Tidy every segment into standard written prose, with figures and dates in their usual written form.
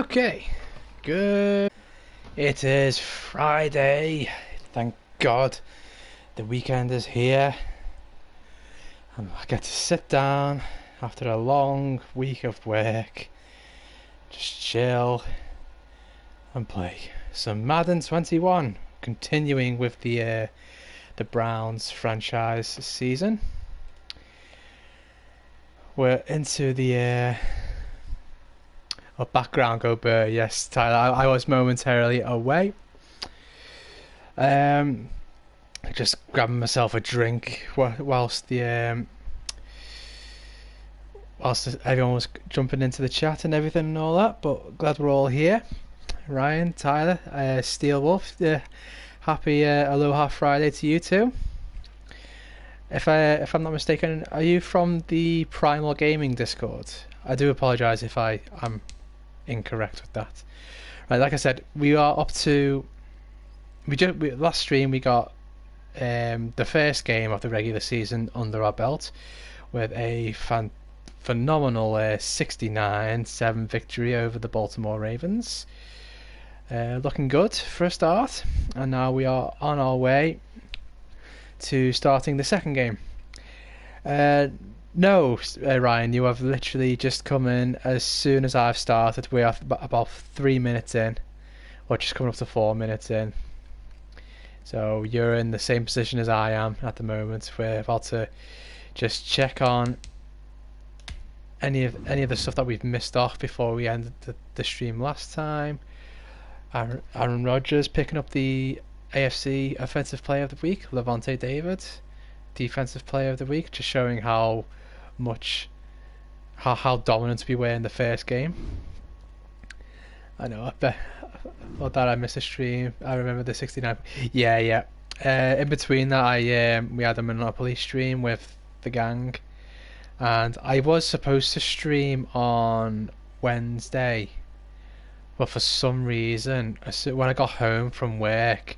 Okay, good. It is Friday. Thank God the weekend is here. And I get to sit down after a long week of work, just chill and play some Madden 21, continuing with the Browns franchise season. We're into the background go burr. Yes, Tyler, I was momentarily away. Just grabbing myself a drink whilst everyone was jumping into the chat and everything and all that. But glad we're all here. Ryan, Tyler, Steel Wolf, happy Aloha Friday to you too. If I'm not mistaken, are you from the Primal Gaming Discord? I do apologise if I am incorrect with that. Right, like I said, we are up to last stream we got the first game of the regular season under our belt with a phenomenal 69-7 victory over the Baltimore Ravens. Looking good for a start, and now we are on our way to starting the second game. No, Ryan, you have literally just come in as soon as I've started. We are about 3 minutes in, or just coming up to 4 minutes in. So you're in the same position as I am at the moment. We're about to just check on any of the stuff that we've missed off before we ended the stream last time. Aaron Rodgers picking up the AFC Offensive Player of the Week. Levante David, Defensive Player of the Week, just showing how dominant we were in the first game. I know, I thought that I missed a stream. I remember the 69. Yeah. In between that, we had a Monopoly stream with the gang, and I was supposed to stream on Wednesday, but for some reason, when I got home from work,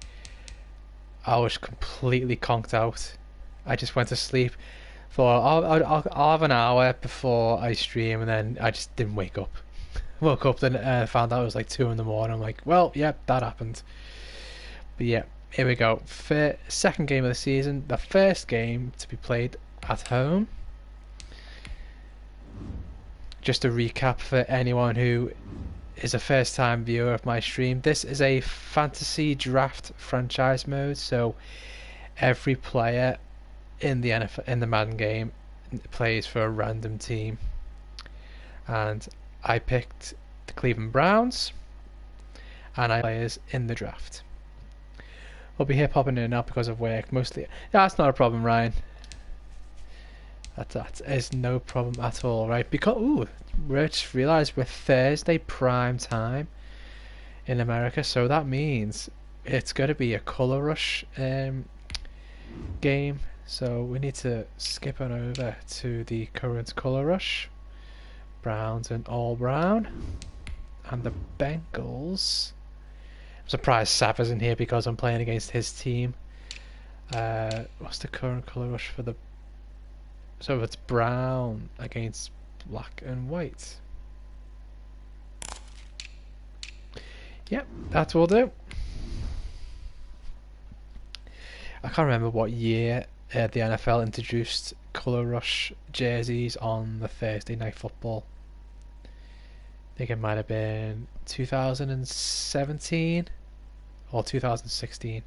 I was completely conked out. I just went to sleep. Thought I'll have an hour before I stream, and then I just didn't wake up. Woke up, then found out it was like 2 in the morning. I'm like, well, yeah, that happened. But yeah, here we go. Second game of the season, the first game to be played at home. Just a recap for anyone who is a first time viewer of my stream. This is a fantasy draft franchise mode, so every player in the NFL, in the Madden game, plays for a random team, and I picked the Cleveland Browns, and I players in the draft. I'll be here popping in and out because of work mostly. That's not a problem, Ryan. That is no problem at all, right? Because we just realised we're Thursday prime time in America, so that means it's going to be a Colour Rush game. So we need to skip on over to the current Colour Rush. Browns and all brown, and the Bengals. I'm surprised Sav isn't here because I'm playing against his team. What's the current Colour Rush for the? So it's brown against black and white. Yep, that will do. I can't remember what year the NFL introduced Colour Rush jerseys on the Thursday Night Football. I think it might have been 2017 or 2016.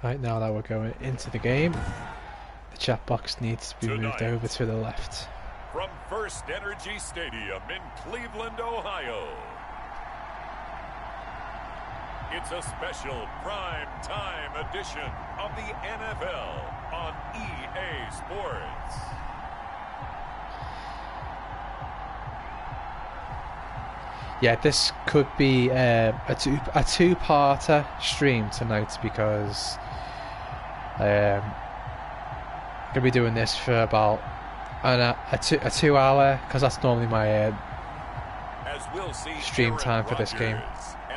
Right, now that we're going into the game, the chat box needs to be moved over to the left. From First Energy Stadium in Cleveland, Ohio, it's a special prime time edition of the NFL on EA Sports. Yeah, this could be a two-parter stream tonight because I'm going to be doing this for about a 2 hour, because that's normally my stream time for this game.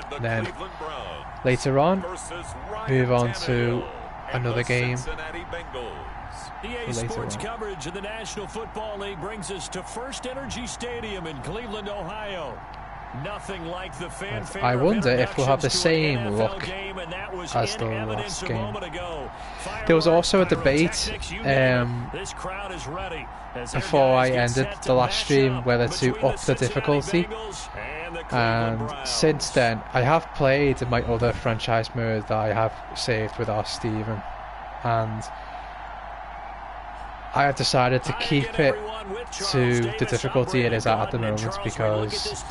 and the Then Cleveland Browns later on, versus move on to Tannehill and another the game. Cincinnati Bengals. EA Later Sports on. coverage of the National Football League brings us to First Energy Stadium in Cleveland, Ohio. Nothing like the fanfare. I wonder if we'll have the same NFL look game, and that was as in the evidence last a game. moment ago. There was also a Pyrotechnics, debate you name it. This crowd is ready as their before I guys get ended set the to last match stream up whether to between up the Cincinnati difficulty. Bengals and the Cleveland And Browns. since then, I have played in my other franchise mode that I have saved with our Steven, and I have decided to keep it to the difficulty it is at the moment, because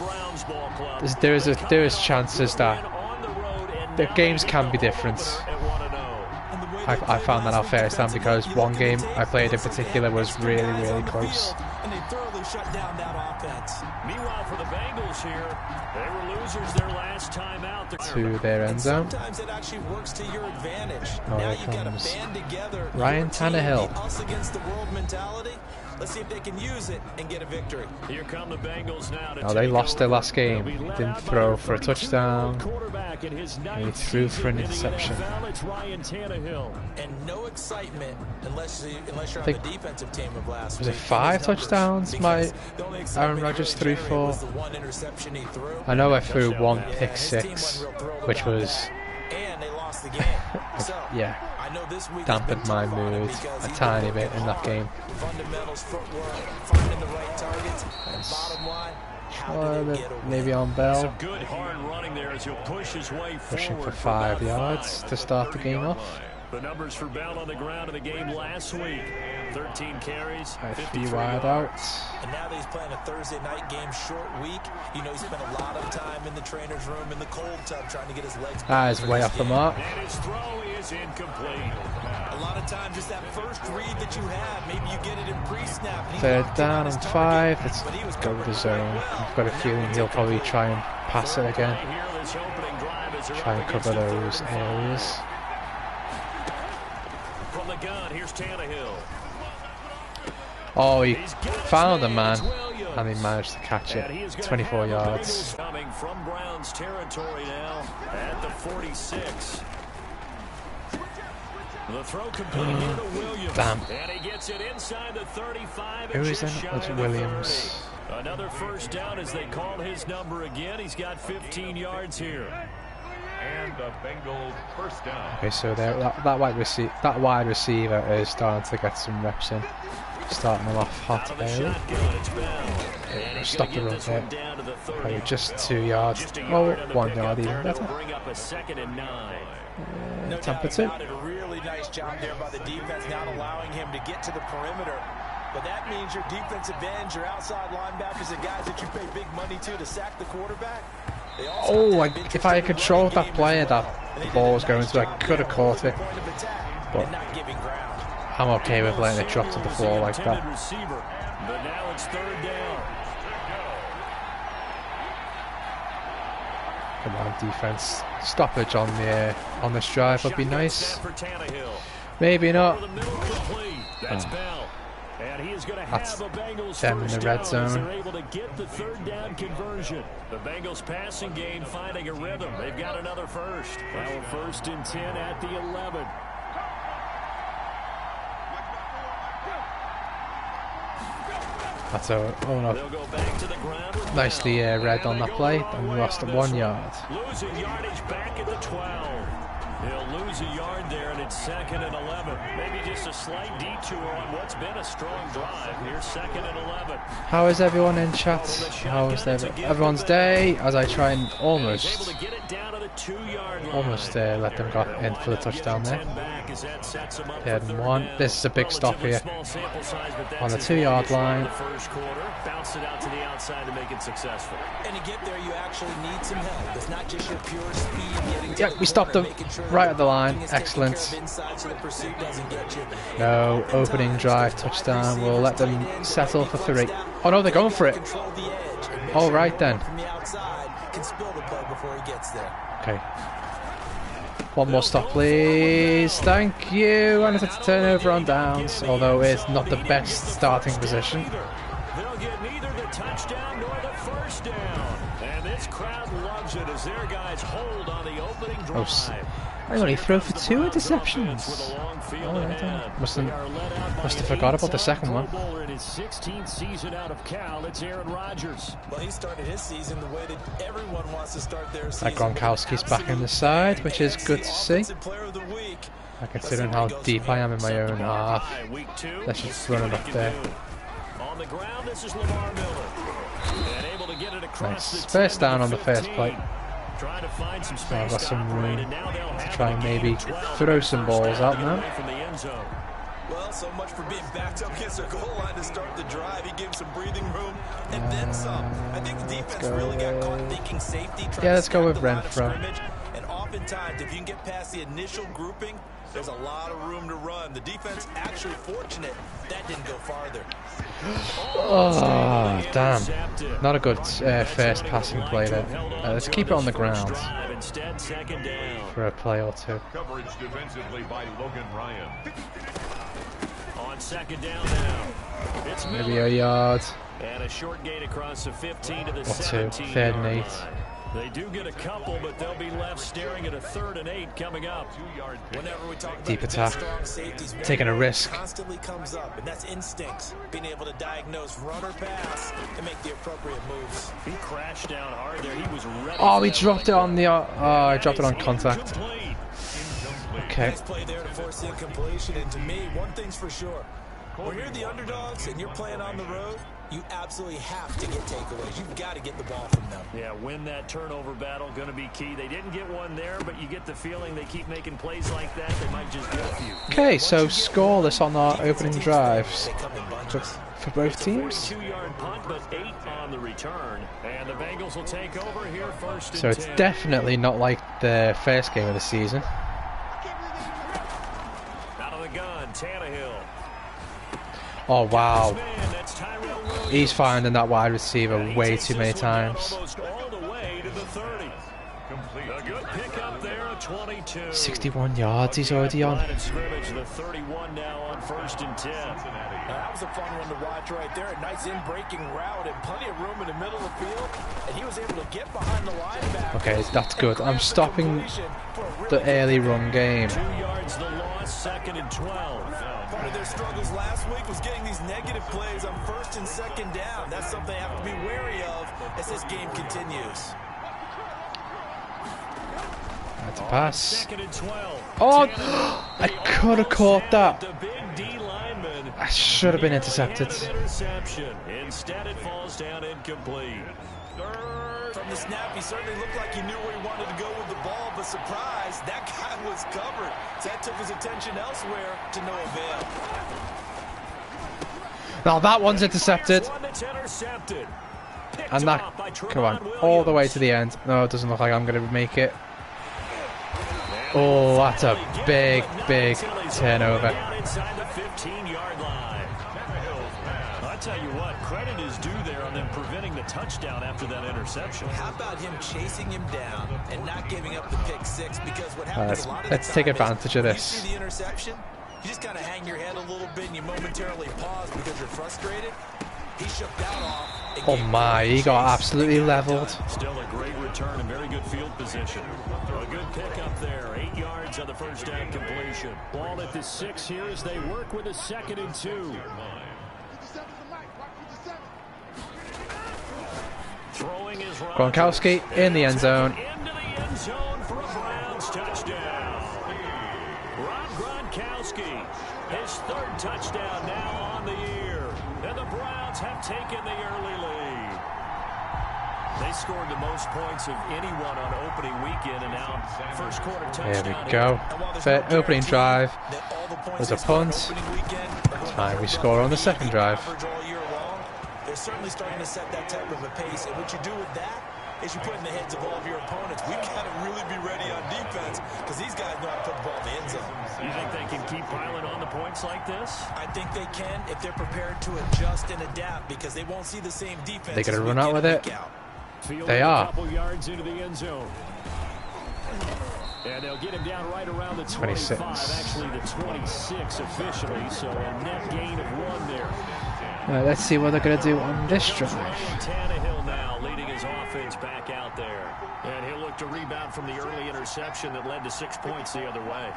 there is chances that the games can be different. I found that out first time, because one game I played in particular was really close. And they thoroughly shut down that offense. Meanwhile, for the Bengals here, they were losers their last time out. To their end zone. Sometimes it actually works to your advantage. Oh, now here you got to comes band together. Ryan your team, Tannehill. the us against the world mentality. Let's see if they can use it and get a victory. Here come the Bengals now. Now they lost their last game. He didn't throw for a touchdown. He threw for an interception. It's Ryan Tannehill. And no excitement unless you're on think- the defensive team of last Was it week. 5 His numbers, touchdowns? because My the only Aaron excitement Rodgers he threw really carried was for. the one interception he threw. I know I threw one Yeah, pick his team six, wasn't real thrilled which about was that. And they lost the game. So yeah, I know this week dampened has my been tough on him mood because a he's tiny been bit in that working game. hard. Fundamentals, footwork, finding the right targets. And bottom line, how do they get away? Maybe on Bell, Some good hard running there as he'll push his way pushing for forward 5 about yards to start the game off. The numbers for Bell on the ground in the game last week: 13 carries, A 53 few wide yards. outs. And now that he's playing a Thursday night game, short week, you know, he spent a lot of time in the trainer's room in the cold tub trying to get his legs back. That is for way this off the game. mark. And his throw is incomplete. A lot of times, just that first read that you have, maybe you get it in pre-snap. and he Third locked in on down his and target, 5. Let's but he was go with the covering zone. well. I've got a feeling he'll probably try and pass it again. Here, this opening drive as they're Try and up cover against the those third and areas. 5. From the gun, here's Tannehill. Oh, he He's got his found a man, Williams. and he managed to catch And he is it. gonna 24 have the yards. Bengals coming from Browns territory now at the 46. The throw completed here to Williams. Damn. And he gets it inside the 35. Who and is just that? shy It's of the Williams. 30. Another first down as they call his number again. He's got 15 yards here. And the Bengals first down. Okay, so there, that wide receiver is starting to get some reps in, starting them off hot Out of the early. shotgun, it's Bell. And he's Stop gonna the get run this one there. down to the 30. Probably just 2 yards. Just a Oh, yard on the 1 pickup yard even there. better. That'll bring up a 2nd and 9. No Tampa doubt two. about it. A really nice job there by the defense, not allowing him to get to the perimeter. But that means your defensive ends, your outside linebackers, the guys that you pay big money to sack the quarterback. They also Oh, have to have if I had interest in the controlled running that game player as well. that And the they ball did a was going nice to, I job could have there caught it. point of attack But and not giving ground. I'm okay with letting it drop to the floor like that. Receiver, but now it's 3rd down. Come on, defense. Stoppage on this drive would be Shotgun nice. snap for Tannehill. Maybe not. Over the middle, complete. That's Oh. Bell. And he is going to That's have a Bengals them in first the red down as zone. they're able to get the 3rd down conversion. The Bengals passing game finding a rhythm. They've got another first. Now a 1st and 10 at the 11. That's a They'll go back to the ground with nicely Bell. read on that play, and we lost at 1 yard. Losing yardage back at the 12. He'll lose a yard there, and it's 2nd and 11. Maybe just a slight detour on what's been a strong drive. Here's 2nd and 11. How is everyone in chat? How is everyone's day? As I try and He's able almost to get it down to the 2-yard line. let them go in for the touchdown there. 10 back as that sets him up for 3rd and 3rd 1. down. This is a big stop Relatively here. small sample size, but that's On the his 2-yard longest run line. in the first quarter. Bounce it out to the outside to make it successful. And to get there, you actually need some help. It's not just your pure speed getting to Yep, the we stopped corner, them making sure right at the line. everything is taken Excellent. care of inside so the pursuit doesn't get you. No, opening drive touchdown. We'll let them settle for 3. Oh no, they're going for it. Control the edge and make All sure right then. From the outside can spill the play before he gets there. Okay. One more stop, please. Thank you. And it's a turnover on downs, although it's not the best starting position. They'll get neither the touchdown nor the first down. And this crowd loves it as their guys opening Oh, drive. I only threw for 2 Goes interceptions. with a long field Oh, I ahead. don't- must They are led out by have an forgot about the 8-time second one. Pro Bowler in his 16th season out of Cal. It's Aaron Rodgers. Well, he started his season the way that everyone wants to start their season. Gronkowski's back in the side, which is good to see. Offensive Player of the Week. Considering how deep I am in my own half. Week 2. Let's just run it up there. On the ground, this is Lamar Miller. And able to get it across Nice. the First 10 down to on the first 15. play. Trying to find some So space I've got to some operate, room and now they'll to have try a and gain maybe of 12. throw some balls out now. Away from the end zone. Well, so much for being backed up against their goal line to start the drive. He gave him some breathing room and then some. I think the defense really got caught thinking safety. Yeah, let's go with the line of Renfro. scrimmage. And oftentimes, if you can get past the initial grouping, there's a lot of room to run. The defense actually fortunate that didn't go farther. Oh, damn. Not a good first passing play there. Let's keep it on the ground Instead, second down. for a play or two. Coverage defensively by Logan Ryan. On second down now. It's Maybe Miller. a yard. And a short gain across the 15 to the Or two. 17. Third and 8. line. They do get a couple, but they'll be left staring at a 3rd and 8 coming up. Whenever we talk about Deep the attack. strong safeties, one Taking a thing risk. constantly comes up, and that's instincts. Being able to diagnose run or pass and make the appropriate moves. He crashed down hard there. He was ready. Oh, for he that dropped it one. on the. Oh, he dropped it on contact. Incomplete. Okay. Nice play there to force the incompletion. And to me, one thing's for sure. When you're the underdogs and you're playing on the road, you absolutely have to get takeaways. You've got to get the ball from them. Yeah, win that turnover battle, going to be key. They didn't get one there, but you get the feeling they keep making plays like that. They might just get a few. Okay, so scoreless on our opening drives They come in bunches. for both teams. 42-yard punt, but 8 on the return. And the Bengals will take over here first and So it's 10. definitely not like the first game of the season. Out of the gun, Tannehill. Oh, wow. Man, that's Tyrell Williams. He's finding that wide receiver And he way takes too many this one down times. Almost all the way to the 30. A good pickup there, a 22. 61 yards he's already on. Line of scrimmage, the 31 now on first and 10. Now, that was a fun one to watch right there. A nice in-breaking route and plenty of room in the middle of the field. And he was able to get behind the linebacker. Okay, that's good. I'm stopping the early run game. 2 yards the loss, 2nd and 12. Part of their struggles last week was getting these negative plays on 1st and 2nd down. That's something they have to be wary of as this game continues. That's a pass. 2nd and 12. Oh, I could have caught that. The big D lineman. I should have been intercepted. And an interception. Instead, it falls down incomplete. From the snap, he certainly looked like he knew where he wanted to go with the ball, but surprise, that guy was covered. So that took his attention elsewhere to no avail. Now that one's intercepted. One that's intercepted. Picked And that, off by come on, Tremont all the way Williams. to the end. No, it doesn't look like I'm going to make it. Oh, that's a big, big turnover. Down inside the 15-yard line. I tell you what, credit is due there on them preventing the touchdown after that interception. How about him chasing him down and not giving up the pick six? Because what happens a lot of the let's take time advantage is of when this. You see the interception, you just kind of hang your head a little bit and you momentarily pause because you're frustrated. He shook that off. and Oh gave my, he got absolutely leveled. Still a great return and very good field position. A good pickup there. 8 yards on the first down completion. Ball at the 6 here as they work with a 2nd and 2. Throwing is Gronkowski in the end zone. Into the end zone for a Browns touchdown. Rob Gronkowski, his 3rd touchdown now on the year. And the Browns have taken the early lead. They scored the most points of anyone on opening weekend, and now first quarter touchdown. There we go. The opening drive was a punt. Time we score on the second drive. They're certainly starting to set that type of a pace, and what you do with that is you put in the heads of all of your opponents. We've got to really be ready on defense because these guys know how to put the ball in the end zone. You think they can keep piling on the points like this? I think they can if they're prepared to adjust and adapt because they won't see the same defense. They gonna as run week out in with and it? week out. They are. A couple yards into the end zone. And they'll get him down right around the 25, 26. actually the 26 officially, so a net gain of 1 there. Let's see what they're going to do on this drive. Tannehill now leading a his offense back out there. And he'll look to rebound from the early interception that led to 6 points the other way.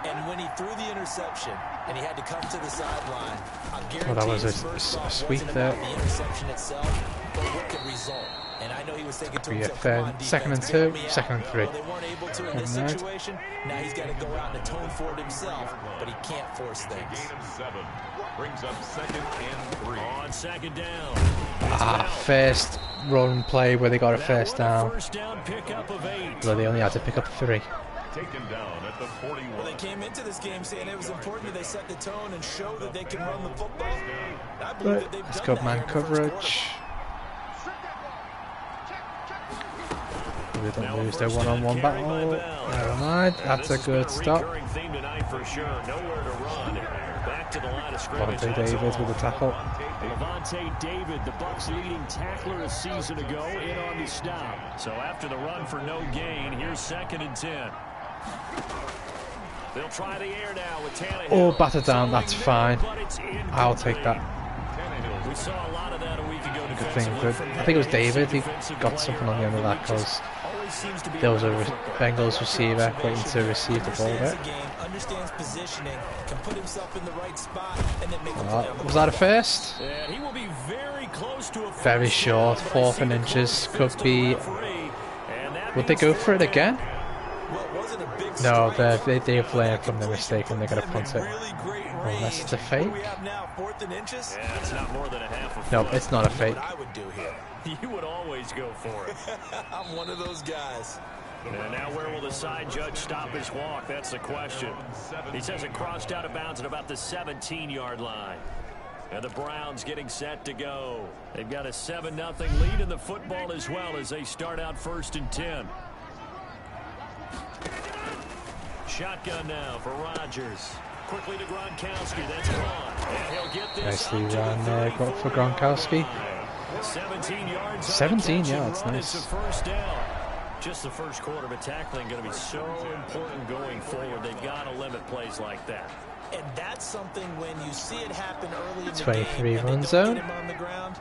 And when he threw the interception and he had to come to the sideline, I'm guaranteed that was his a first thought sweep wasn't there. about the interception itself, but what could result. And I know he was thinking to Be a himself, come on, second and defense, 2, bail me out. second and 3. Well, they weren't able to in this And that. situation. Now he's got to go out and atone for it himself, but he can't force things. Gain of 7 brings up 2nd and 3. On 2nd down. First run play where they got a first down. First down pickup of 8. Well, they only had to pick up 3. Taken down at the 41. Well, they came into this game saying it was important that they set the tone and show that they can run the football. I believe that they've Let's done go that man here in the first coverage. They don't lose their one-on-one battle. Never mind, that's a good stop. Vontae David with the tackle. Vontae David, the Bucs' leading tackler a season ago, in on the stop. So after the run for no gain, here's 2nd and 10. They'll try the air now with Tannehill. Oh, batter down, that's fine. I'll take that. We saw a lot of that a week ago. Good thing, good. I think it was David. He got something on the end of that because there was a Bengals receiver waiting to receive the ball there. Understands positioning, can put himself in the right spot, and then make a play. Was that a first? He will be very close to a Very short, 4th and inches. Could be. Would they go for it again? No, they've learned from their mistake and they're going to punt it. Unless it's a fake. Yeah, it's not more than a half a No, foot. it's not a fake. I would do here. You would always go for it. I'm one of those guys. And now where will the side judge stop his walk? That's the question. He says it crossed out of bounds at about the 17-yard line. And the Browns getting set to go. They've got a 7-0 lead in the football as well as they start out 1st and 10. Shotgun now for Rodgers. Quickly to Gronkowski. That's gone. And he'll get this Nicely run there for Gronkowski. 17 yards. 17 yards, nice. It's a first down. Just the first quarter, but tackling going to be so important going forward. They've got to limit plays like that. And that's something when you see it happen early in the 23 game run and they zone. don't get him on the ground,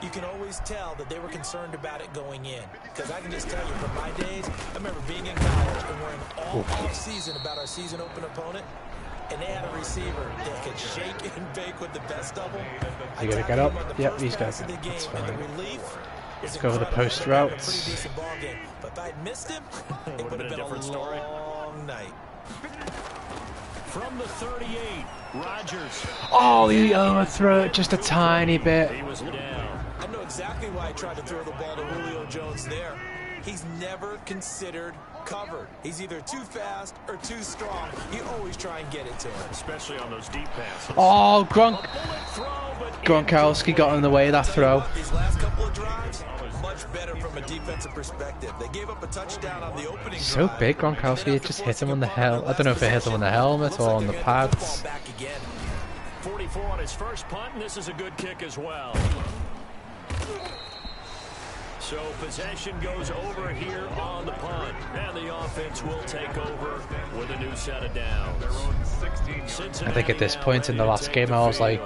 you can always tell that they were concerned about it going in. Because I can just tell you from my days, I remember being in college and worrying all off-season about our season open opponent. And they had a receiver that could shake and bake with the best of them. You gotta get up. Yep, he's got it. That's fine. Let's go with the post routes. But if I'd missed him, it would have been a different story. long night. From the 38, Rodgers. Oh, he overthrew it just a tiny bit. He was down. I know exactly why I tried to throw the ball to Julio Jones there. He's never considered covered. He's either too fast or too strong. You always try and get it to him. Especially on those deep passes. Oh, Gronkowski got in the way of that throw. These last couple of drives, much better from a defensive perspective. They gave up a touchdown on the opening So drive. big, Gronkowski. It just hit him on the helmet. I don't know if it hit him on the helmet or on the pads. 44 on his first punt, and this is a good kick as well. So possession goes over here on the punt, and the offense will take over with a new set of downs. I think at this point in the last game I was like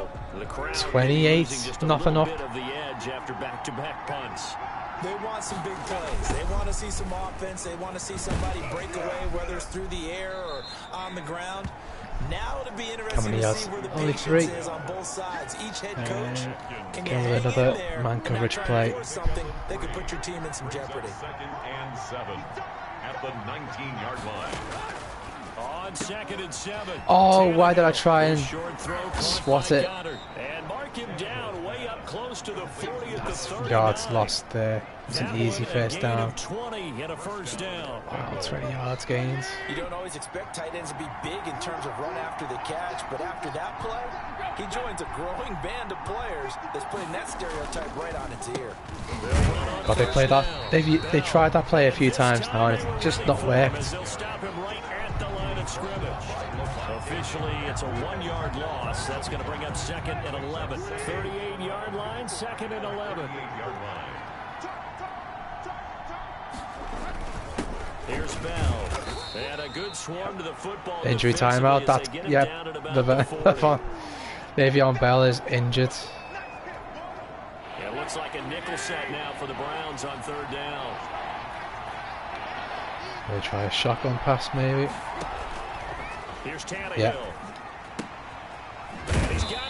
28 nothing up. Of the edge after back-to-back punts. They want some big plays. They want to see some offense. They want to see somebody break away, whether it's through the air or on the ground. Now it'll be interesting to see where the Only patience 3. is on both sides. Each head coach can Go hang with in another there man and coverage not try and play. force something that could put your team in some jeopardy. 2nd and 7 at the 19-yard line. On 2nd and 7. Oh, why did I try and Short throw swat it? and mark him down way up close to the 40 at the 30. Yards lost there. It's an easy first down. 20 and a first down. Wow, 20 yards gains. You don't always expect tight ends to be big in terms of run after the catch, but after that play, he joins a growing band of players that's putting that stereotype right on its ear. God, they played that. They tried that play a few times now, and it's just not worked. They'll stop him right at the line of scrimmage. Officially, it's a 1-yard loss. That's going to bring up 2nd and 11. 38-yard line, 2nd and 11. Here's Bell. They had a good swarm to the football. Injury timeout. That, yep. The Le'Veon Bell is injured. Yeah, Looks like a nickel set now for the Browns on third down. They try a shotgun pass, maybe. Here's Tannehill. Yeah.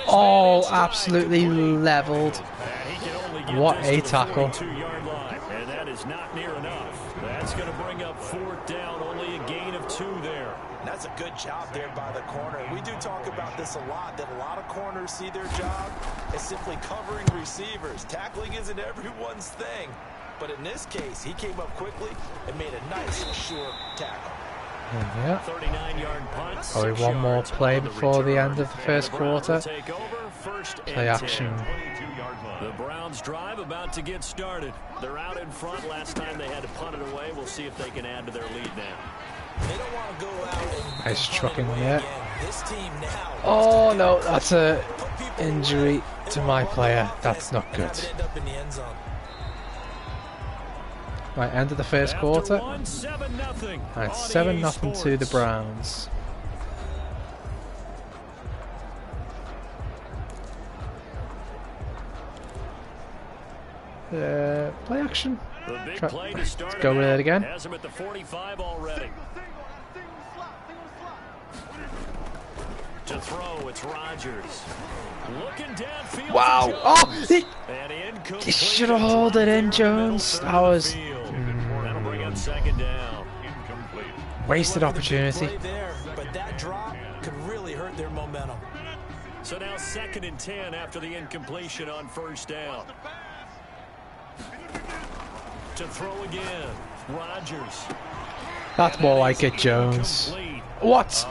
Oh, absolutely leveled. What a tackle. And that is not near enough. That's going to bring up fourth down, only a gain of 2 there. That's a good job there by the corner. We do talk about this a lot, that a lot of corners see their job as simply covering receivers. Tackling isn't everyone's thing. But in this case, he came up quickly and made a nice, sure tackle. Yeah. 39-yard punt. Probably one more play before the end of the first quarter. Play action. The Browns drive about to get started. They're out in front. Last time they had to punt it away. We'll see if they can add to their lead now. They don't want to go out and nice trucking there. This team now. Oh no, that's a injury to my player. That's not good. Right, end of the first quarter. And 7-0 to the Browns. Play action. Let's go with it again. Has him at the 45 already. To throw, it's Rodgers. Looking downfield. Wow! Oh, he should have held it in, Jones. That was That'll bring up second down. wasted opportunity. But that drop could really hurt their momentum. So now 2nd and 10 after the incompletion on first down. To throw again, Rodgers. That's more like it, Jones. What?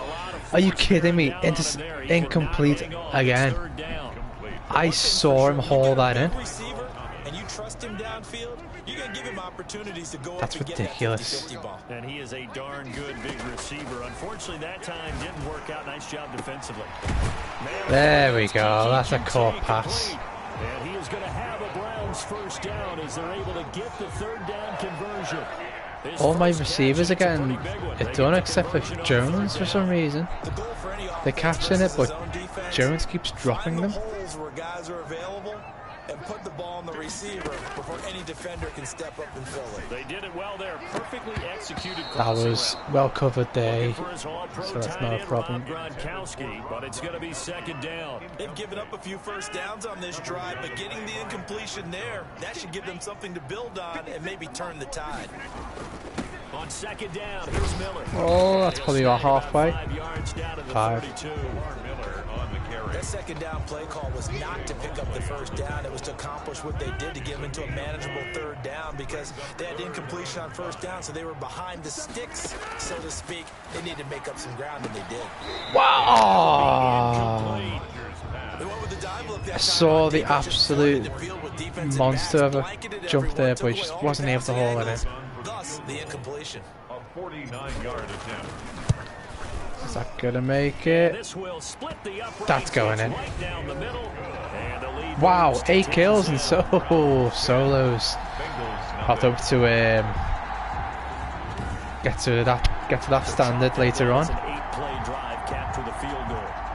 Are you kidding me? Incomplete again. I saw him haul that in. And you trust him downfield, you're going to give him opportunities to go. That's ridiculous. And he is a darn good big receiver. Unfortunately, that time didn't work out. Nice job defensively. There we go. That's a caught pass. And he is going to have a Browns first down as they're able to get the third down conversion. All my receivers are getting it done except for Jones for some reason. They're catching it, but Jones keeps dropping them. And put the ball on the receiver before any defender can step up and fill it. They did it well there. Perfectly executed. That was well covered there, so that's not a problem. But it's going to be second down. They've given up a few first downs on this drive, but getting the incompletion there, that should give them something to build on and maybe turn the tide. On second down, here's Miller. Oh, that's probably about halfway. 5. That second down play call was not to pick up the first down. It was to accomplish what they did to get them into a manageable third down because they had incompletion on first down, so they were behind the sticks, so to speak. They needed to make up some ground, and they did. Wow! I saw the absolute monster of a jump there, but he just wasn't able to haul it in. Thus, the incompletion. A 49-yard attempt. Is that gonna make it? That's going in. Wow, 8 kills and solos. Hot up to get to that standard later on.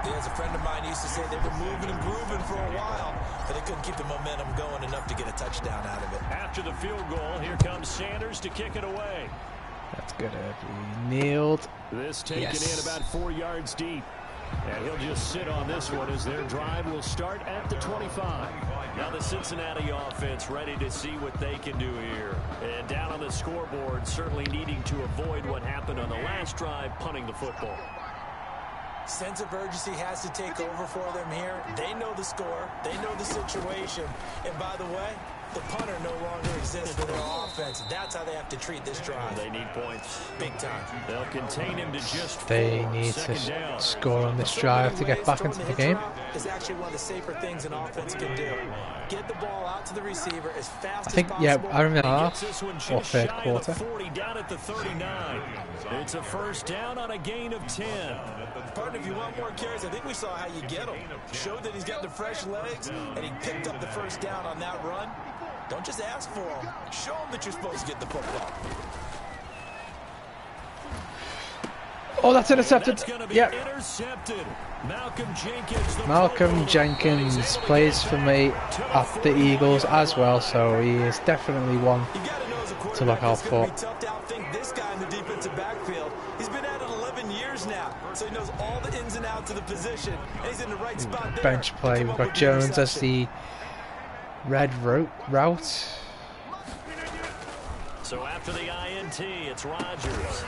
As a friend of mine used to say, they've been moving and grooving for a while, but they couldn't keep the momentum going enough to get a touchdown out of it. After the field goal, here comes Sanders to kick it away. That's gonna be nailed. This taken in about 4 yards deep. And he'll just sit on this one as their drive will start at the 25. Now the Cincinnati offense ready to see what they can do here. And down on the scoreboard, certainly needing to avoid what happened on the last drive, punting the football. Sense of urgency has to take over for them here. They know the score. They know the situation. And by the way, the punter no longer exists for their offense. That's how they have to treat this drive. They need points. Big time. They'll contain him to just 4. They need to score on this drive to get back into the game. It's actually one of the safer things an offense can do. Get the ball out to the receiver as fast I think, as possible. yeah, I remember half or third quarter. 40 down at the 39. It's a first down on a gain of 10. Partner, if you want more carries, I think we saw how you get him. Showed that he's got the fresh legs, and he picked up the first down on that run. Don't just ask for him. Show him that you're supposed to get the football. Oh, that's intercepted. That's gonna be Yep. intercepted. Jenkins, Malcolm Jenkins plays for me at the Eagles as well, so he is definitely one to look out for. Tough to outthink this guy in the defensive backfield. He's been at it 11 years now, so he knows all the ins and outs of the position, and he's in the right spot there. Bench play. We've got Jones as the red route. So after the INT, it's Rodgers.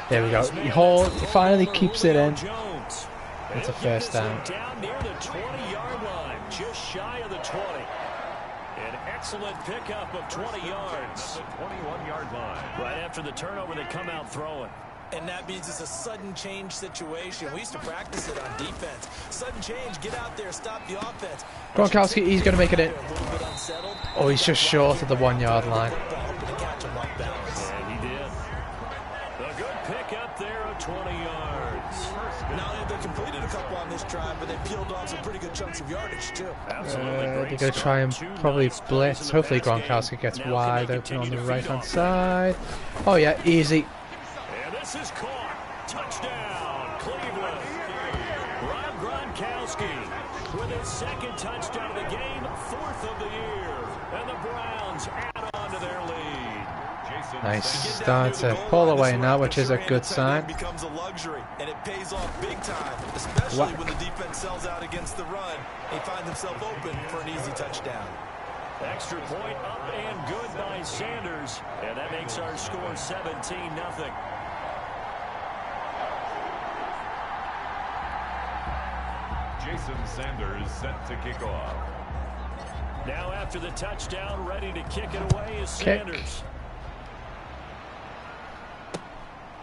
There we go. He finally keeps it in. It's a first down. Down near the 20-yard line, just shy of the 20. An excellent pickup of 20 yards. The 21-yard line. Right after the turnover, they come out throwing. And that means it's a sudden change situation. We used to practice it on defense. Sudden change, get out there, stop the offense. Gronkowski, he's going to make it in. Oh, he's just short of the 1 yard line. And he did. A good pickup there of 20 yards. Not only have they completed a couple on this drive, but they peeled off some pretty good chunks of yardage, too. They're going to try and probably blitz. Hopefully Gronkowski gets wide open on the right-hand side. Oh, yeah, easy. And this is caught. Touchdown, Cleveland. Rob Gronkowski with his second touchdown of the game, 4th of the year. And the Browns add on to their lead. Nice start to pull away now, which is a good sign. Becomes a luxury, and it pays off big time, especially when the defense sells out against the run. He finds himself open for an easy touchdown. Extra point up and good by Sanders, and that makes our score 17-0. Jason Sanders set to kick off. Now after the touchdown, ready to kick it away is Sanders.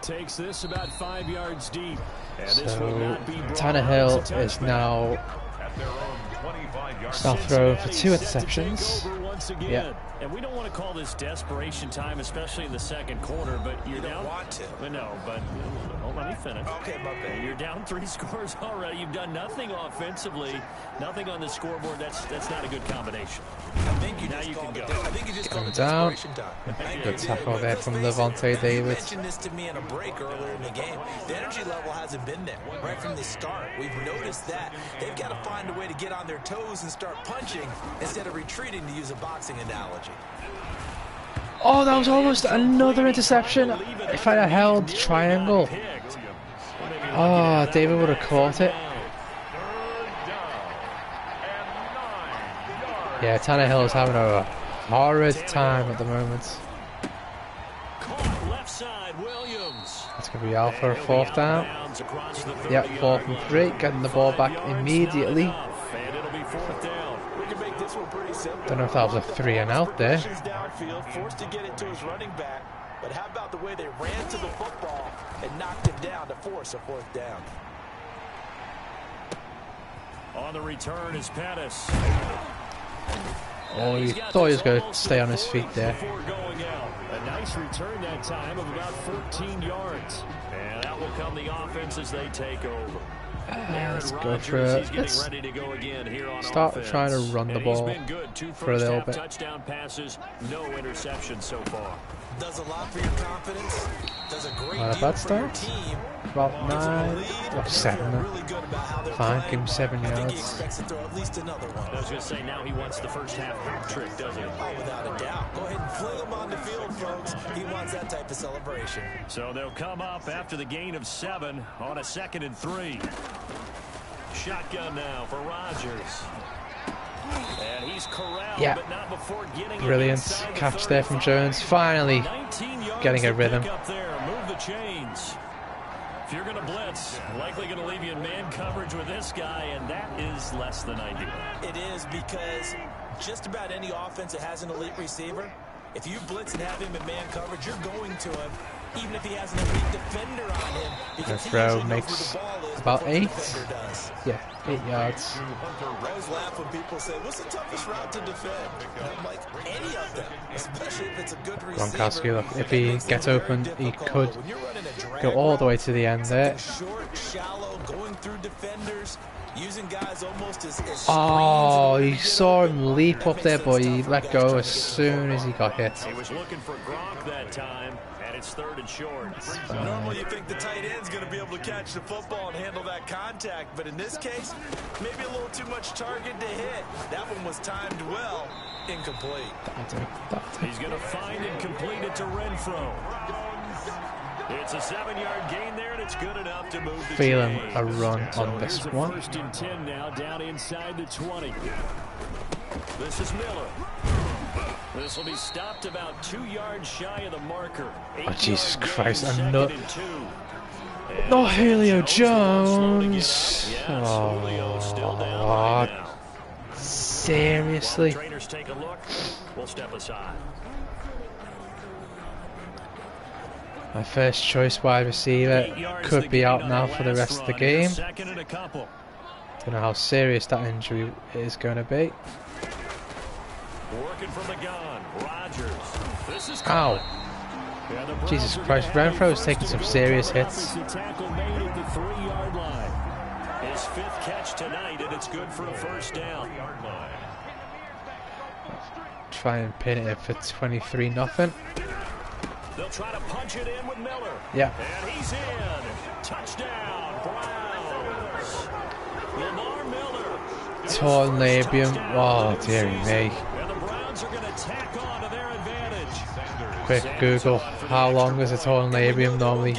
Takes this about 5 yards deep. And this will not be Tannehill is now At their own 25-yard start throwing for 2 interceptions. Yeah. And we don't want to call this desperation time, especially in the second quarter, but you're down. Want to. No, but let me finish. Okay, my bad. You're down 3 scores already. You've done nothing offensively, nothing on the scoreboard. That's not a good combination. I think you Now just you can called it. go. I think you just called it Down. desperation time. Good tackle there from Levante David. You mentioned this to me in a break earlier in the game. The energy level hasn't been there right from the start. We've noticed that. They've got to find a way to get on their toes and start punching instead of retreating, to use a boxing analogy. Oh, that was almost another interception. If I had held triangle. Oh, David would have caught it. Yeah, Tannehill is having a horrid time at the moment. Left side, Williams. It's going to be Alpha, 4th down. Yep, 4th and 3, getting the ball back immediately. And it'll be 4th down. We can make this one pretty simple. Don't know if that was a 3 and out there. Downfield, forced to get it to his running back. But how about the way they ran to the football and knocked him down to force a 4th down? On the return is Pettis. Oh, he thought he was going to stay on his feet there. Before going out. A nice return that time of about 14 yards. And out will come the offense as they take over. Let's go for it. Let's start trying to run the ball for a little bit. Touchdown passes, no interceptions so far. Does a lot for your confidence. Does a great Not a deal bad for your start. team. About 9 or 7. Really good about how they're Fine, playing. give him 7 I think he yards. expects to throw at least another one. I was going to say, now he wants the first half hat trick, doesn't he? Oh, without a doubt. Go ahead and fling him on the field, folks. He wants that type of celebration. So they'll come up after the gain of 7 on a 2nd and 3. Shotgun now for Rodgers. And he's corralled, Yeah. but not before getting Brilliant catch there from Jones. Finally getting a rhythm. Up there, move the chains. If you're going to blitz, likely going to leave you in man coverage with this guy, and that is less than ideal. It is, because just about any offense that has an elite receiver, if you blitz and have him in man coverage, you're going to him, even if he has an elite defender on him. The throw makes about 8. Yeah, 8 yards. I always laugh when people say, what's the toughest route to defend? And I'm like, any of them, especially if it's a good receiver. Gronkowski, look, if he gets open, he could go all the way to the end there. Short, shallow, going through defenders, using guys almost as Oh, you saw him leap up there, but he let go as soon as he got hit. He was looking for Gronk that time, and It's 3rd and short. Normally you think the tight end's going to be able to catch the football and handle that contact, but in this case, maybe a little too much target to hit. That one was timed well. Incomplete. He's going to find and complete it to Renfro. It's a 7-yard gain there, and it's good enough to move the Feeling chains. a run So on this here's a one. 1st and 10 now, down inside the 20. This is Miller. This will be stopped about 2 yards shy of the marker. Oh, Jesus Christ, I'm 2nd not. and 2. No, Julio Jones. Yes, Julio still down right now. Seriously? While the trainers take a look, we'll step aside. My first choice wide receiver could be out now for the rest of the game. Don't know how serious that injury is going to be. Working from the gun, Rodgers. This is Ow. Jesus Christ, Renfro's taking some serious hits. Tackle made at the 3-yard line. His 5th catch tonight, and it's good for a 1st down. Try and pin it in for 23-0. They'll try to punch it in with Miller. Yeah. And he's in. Touchdown, Browns. Lamar Miller. Torn labium. Oh, dear me. And the Browns are going to tack on to their advantage. Quick Google. How long does a torn labium normally...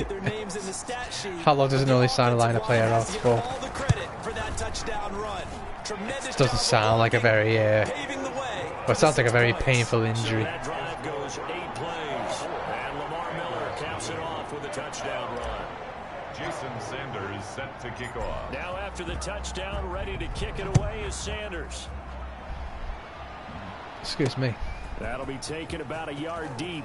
How long does it normally sideline a player out for? It doesn't sound like a very... well, it sounds like a very painful injury. That drive goes 8 plays. And Lamar Miller caps it off with a touchdown run. Jason Sanders set to kick off. Now after the touchdown, ready to kick it away is Sanders. Excuse me. That'll be taken about a yard deep.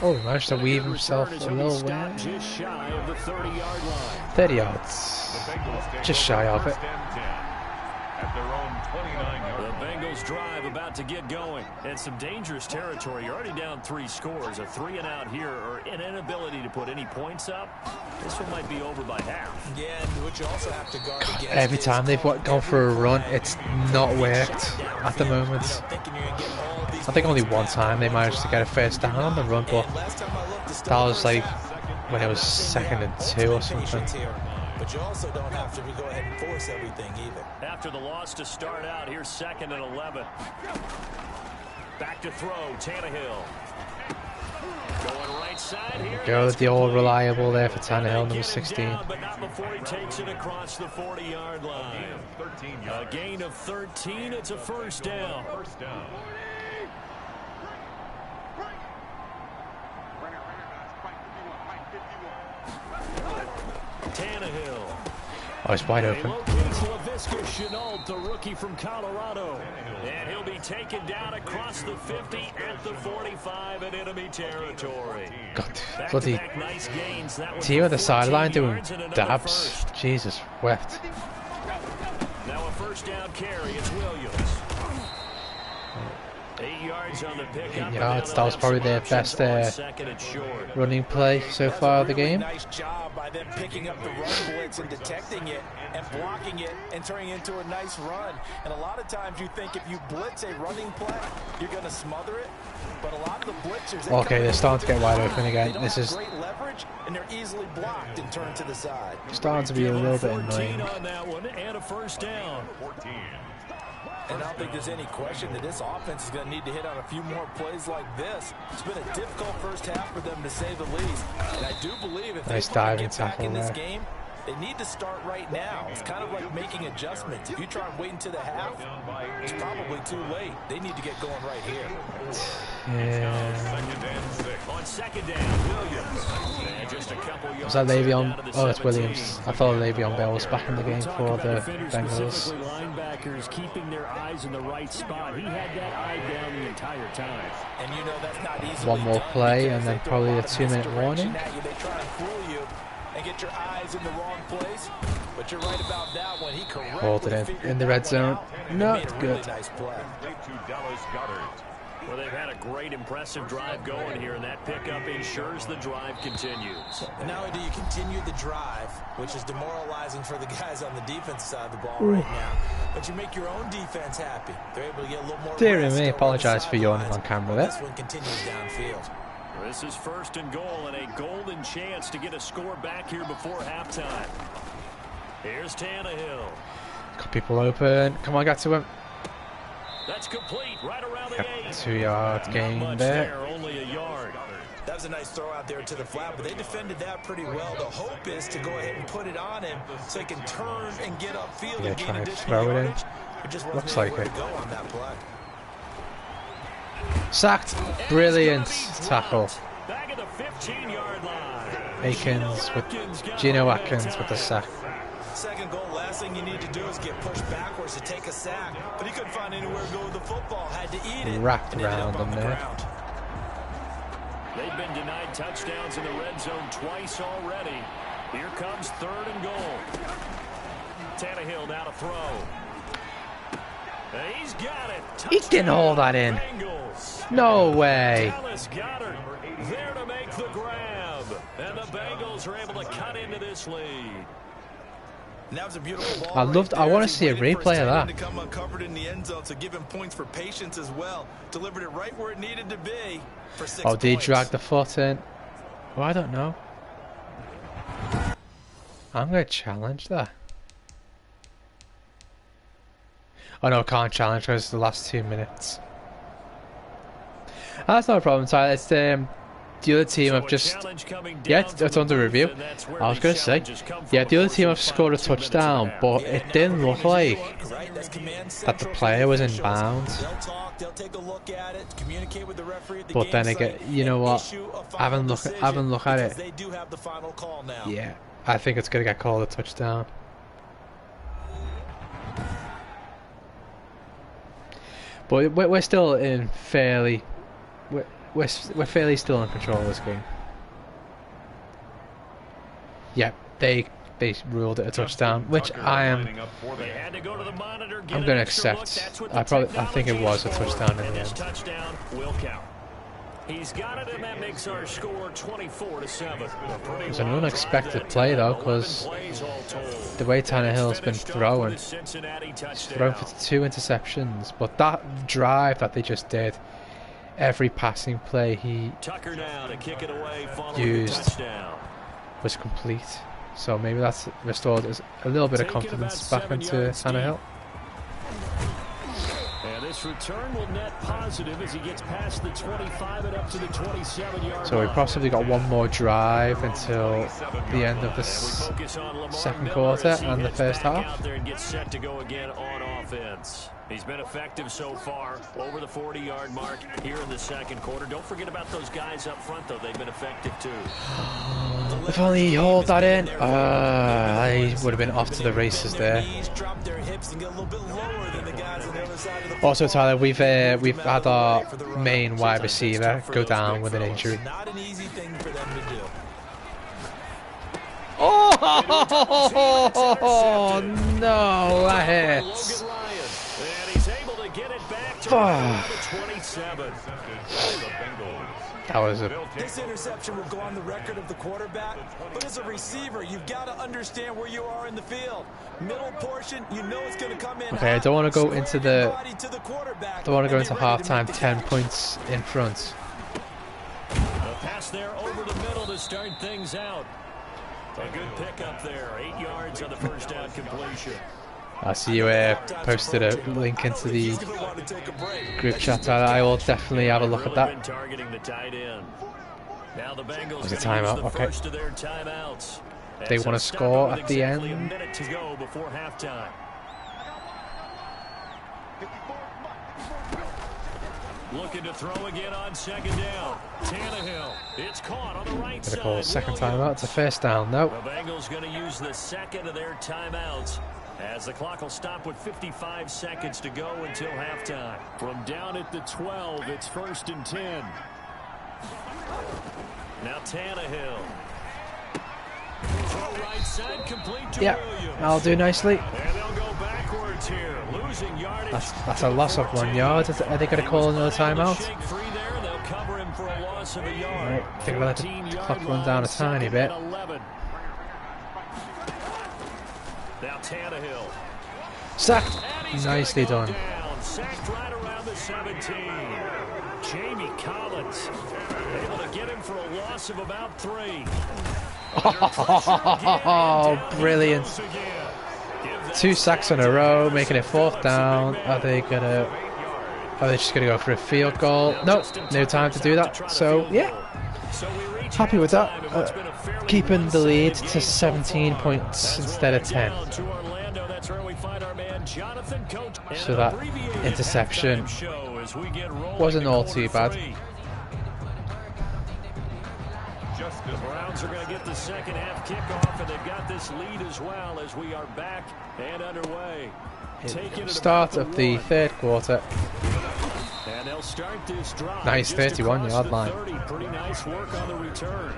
Oh, he managed to weave himself a little way. Just shy of the 30-yard line. 30 yards. Just shy of it. At their own 29-yard The Bengals drive about to get going. And some dangerous territory. You're already down 3 scores. A 3 and out here, or an inability to put any points up. This one might be over by half. Yeah, and what you also have to guard against. Every time they've gone for a run, it's not worked at the moment. I think only one time they managed to get a 1st down on the run, but that was like when it was 2nd and 2 or something. But you also don't have to go ahead and force everything either. After the loss to start out, here's 2nd and 11. Back to throw, Tannehill. Going right side here. Go with the all reliable there for Tannehill, number 16. But not before he takes it across the 40-yard line. A gain of 13. It's a 1st down. Tannehill. Oh, it's wide open. The rookie from Colorado. And he'll be taken down across the 50 at the 45 in enemy territory. God, bloody nice gains. team on the sideline doing dabs. Jesus, wept. Now a 1st down carry. It's Williams. 8 yards on the pickup. 8 yards. That was probably their best running play so far of the game. Nice job by them picking up the run blitz and detecting it and blocking it and turning it into a nice run. And a lot of times you think if you blitz a running play, you're going to smother it. But a lot of the blitzers... Okay, they're starting to get wide open again. This is great leverage, and they're easily blocked and turned to the side. starting to be a little bit annoying. On that one and a 1st down. 14. And I don't think there's any question that this offense is going to need to hit on a few more plays like this. It's been a difficult 1st half for them, to say the least. And I do believe if Nice they want to diving get back tackle in this there. game, they need to start right now. It's kind of like making adjustments. If you try and wait until the half, it's probably too late. They need to get going right here. Yeah. On 2nd down, Williams. And just a couple yards Was that Le'Veon? out of the Oh, it's 17. Williams. I thought Le'Veon Bell was back in the game for the Bengals. Specifically linebackers keeping their eyes in the right spot. He had that eye down the entire time. And you know that's not easy. One more play and then probably a 2-minute warning. They try and fool you and get your eyes in the wrong place. But you're right about that one. He Called it in the red zone. Not good. Nice play. To Dallas Goedert. Well, they've had a great, impressive drive going here, and that pickup ensures the drive continues. And not only do you continue the drive, which is demoralizing for the guys on the defense side of the ball right now, but you make your own defense happy. They're able to get a little more. Dear me, apologise for yawning on camera there. This one continues downfield. This is 1st and goal, and a golden chance to get a score back here before halftime. Here's Tannehill. Got people open. Come on, get to him. That's complete, right around the 8. 2-yard gain there. Only a yard. That was a nice throw out there to the flat, but they defended that pretty well. The hope is to go ahead and put it on him so he can turn and get upfield and gain additional yardage. It just wasn't Looks like it. to go on that play. Sacked. Brilliant tackle. Back at the 15-yard line. Akins with Geno Atkins with the sack. Second goal, last thing you need to do is get pushed backwards to take a sack. But he couldn't find anywhere to go with the football. Had to eat it. Wrapped and ended around up on him the there. ground. They've been denied touchdowns in the red zone twice already. Here comes 3rd and goal. Tannehill now to throw. He's got it. He didn't hold that in. Bengals. No way. Dallas Goedert there to make the grab. And the Bengals are able to cut into this lead. And that was a beautiful ball. I want to see a replay of that. To come uncovered in the end zone, so give him points for patience as well. Delivered it right where it needed to be for 6 points. Oh, did he drag the foot in? Oh, I don't know. I'm going to challenge that. Oh no, I can't challenge because it's the last 2 minutes. That's not a problem, Tyler. It's the other team have just... Yeah, it's under review. I was going to say, yeah, the other team have scored a touchdown, but it didn't look like that the player was in bounds. But then again, you know what? Have a look at it. Yeah, I think it's going to get called a touchdown. But we're still in fairly... We're fairly still in control of this game. Yeah, they ruled it a touchdown, which I'm going to accept. I think it was a touchdown in the end. He's got it, and that makes our score 24-7. It was an unexpected play though, because the way Tannehill's been throwing, he's thrown for 2 interceptions, but that drive that they just did, every passing play he used was complete. So maybe that's restored a little bit of confidence back into Tannehill. And this return will net positive as he gets past the 25 and up to the 27-yard line. So we possibly got one more drive until the end of the second quarter and the first half. Out there and gets set to go again on offense. He's been effective so far, over the 40-yard mark here in the second quarter. Don't forget about those guys up front, though. They've been effective, too. If only he hauled that in, I would have been off to the races there. Also, Tyler, we've had our main wide receiver go down with an injury. Oh no, that hits. That was a... This interception will go on the record of the quarterback, but as a receiver, you've got to understand where you are in the field. Middle portion, you know it's going to come in. Okay, I don't want to go into the... Don't want to go into halftime 10 points in front. A pass there over the middle to start things out. A good pickup there, 8 yards on the first down completion. I see you posted a link into the group chat. I will definitely have a look at that. Was a timeout? Okay. They want to score at the end. A minute to go before halftime. Looking to throw again on second down. Tannehill. It's caught on the right side. Gonna call a second timeout. It's a first down. No. The Bengals going to use the second of their timeouts, as the clock will stop with 55 seconds to go until halftime. From down at the 12, it's 1st and 10. Now Tannehill. Throw right side, complete to Williams. I'll do nicely. And they'll go backwards yards here. Losing yardage. That's a loss of 1 yard. Are they going to call another timeout? They'll cover him for a loss of a yard. Right, I think I'll let the clock run down a tiny bit. Now Tannehill. Sacked. Nicely done. Sacked right around the 17. Jamie Collins able to get him for a loss of about 3. Oh, brilliant. 2 sacks in a row, making it 4th down. Are they just gonna go for a field goal? Nope, no time to do that. So yeah, happy with that. Keeping the lead to 17 points instead of 10. So that interception wasn't all too bad. The Browns are going to get the second half kickoff, and they've got this lead as well as we are back and underway. Start of the 3rd quarter. And they'll start this drive. Nice 31-yard line. Pretty nice work on the return.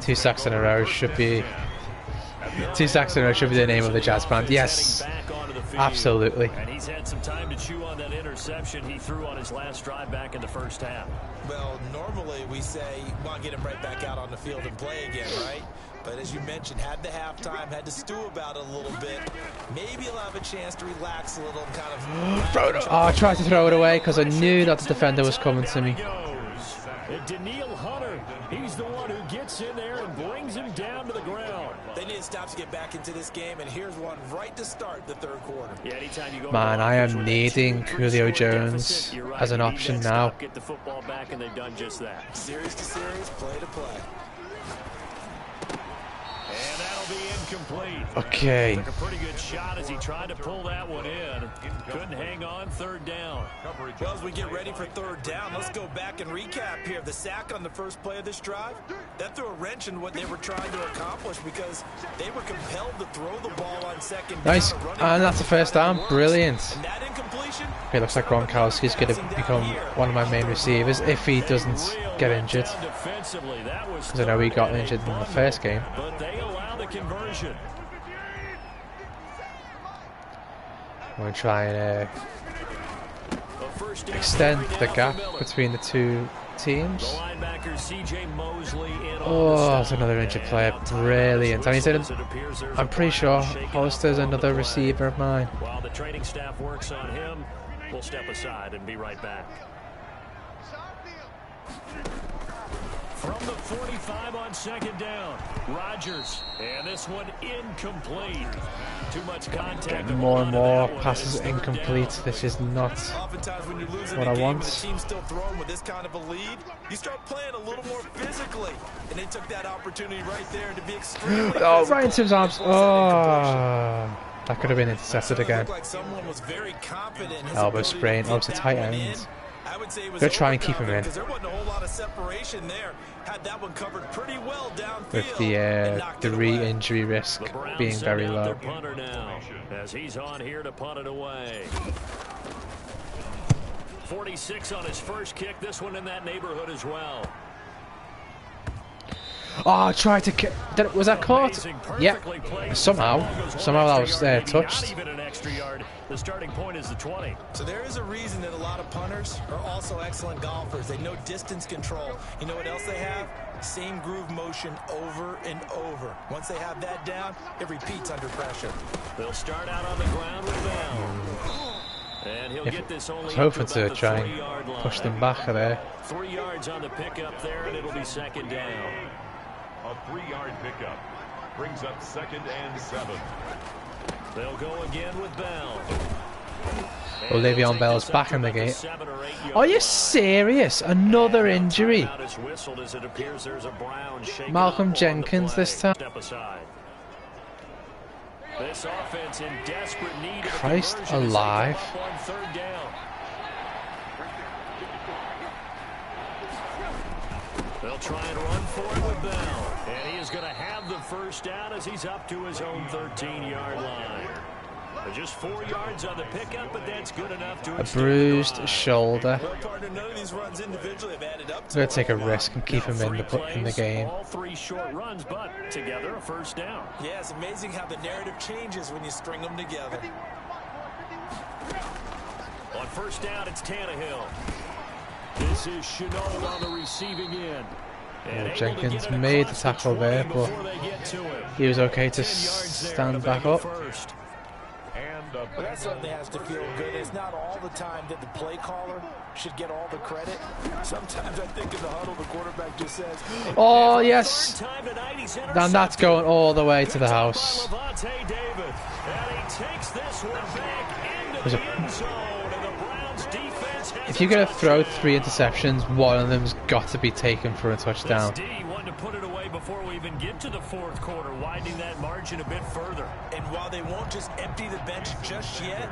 2 sacks in a row should be. 2 sacks in a row should be the name of the jazz band. Yes, absolutely. And he's had some time to chew on that interception he threw on his last drive back in the first half. Well, normally we say, well, get him right back out on the field and play again, right? But as you mentioned, had the halftime, had to stew about it a little bit. Maybe he'll have a chance to relax a little and kind of... Oh, I tried to throw it away because I knew that the defender was coming to me. Daniil Hunter, he's the one who gets in there and brings him down to the ground. They need to stop to get back into this game, and here's one right to start the 3rd quarter. Yeah, anytime you go Man, I am needing Julio Jones as an option now. Get the football back, and they've done just that. Series to series, play to play. And that'll be incomplete. Okay. Took a pretty good shot as he tried to pull that one in. Couldn't hang on 3rd down. Well, as we get ready for 3rd down, let's go back and recap here. The sack on the first play of this drive, that threw a wrench in what they were trying to accomplish because they were compelled to throw the ball on 2nd down. Nice. And that's the 1st down. Brilliant. And that incompletion, Okay, looks like Gronkowski's going to become one of my main receivers if he doesn't get injured. Because I know he got injured in the 1st game. But they allow the conversion. I'm going to try and extend the gap between the 2 teams. Oh, that's another injured player. Brilliant. And I'm pretty sure Hollister's another receiver of mine. While the training staff works on him, we'll step aside and be right back. From the 45 on 2nd down, Rodgers, and this one incomplete. Too much contact. Getting more and more passes incomplete. This is not what I want. The team's still throwing with this kind of a lead. You start playing a little more physically, and they took that opportunity right there to be extremely Oh, right into his arms. Oh, that could have been intercepted again. Like someone was very confident in his Elbow sprain. Oh, it's a tight end. I would say it was Gonna try and keep him in. because there wasn't a whole lot of separation there. Had that one covered pretty well downfield. With the re-injury risk being very low. Punter now, as he's on here to punt it away. 46 on his first kick. This one in that neighborhood as well. Oh, I tried to kick. Was that caught? Yep. Somehow that was touched. Even an extra yard. The starting point is the 20. So there is a reason that a lot of punters are also excellent golfers. They know distance control. You know what else they have? Same groove motion over and over. Once they have that down, it repeats under pressure. They'll start out on the ground with Bell. And he'll get this only I was hoping to try and push them back there. 3 yards on the pickup there, and it'll be 2nd down. A 3-yard pickup brings up 2nd and 7. They'll go again with Bell. Le'Veon Bell's back in the game. Are you serious? Another injury. Malcolm Jenkins this time. This offense in desperate need of Christ alive. on 3rd down. They'll try and run for it with Bell. And he is going to have the 1st down as he's up to his own 13-yard line. Just 4 yards on the pickup, but that's good enough to A bruised shoulder. Well, partner, none of these runs individually have added up I'm going to take a risk and keep him in the game. All 3 short runs, but together a 1st down. Yeah, it's amazing how the narrative changes when you string them together. first down, it's Tannehill. This is Chenault on the receiving end. Jenkins made the tackle there, but he was okay to stand back up. Well, that certainly has to feel good. It's not all the time that the play caller should get all the credit. Sometimes I think in the huddle, the quarterback just says, "Oh, yes." And that's going all the way to the house. If you're going to throw 3 interceptions, one of them's got to be taken for a touchdown. Put it away before we even get to the fourth quarter, widening that margin a bit further. And while they won't just empty the bench just yet,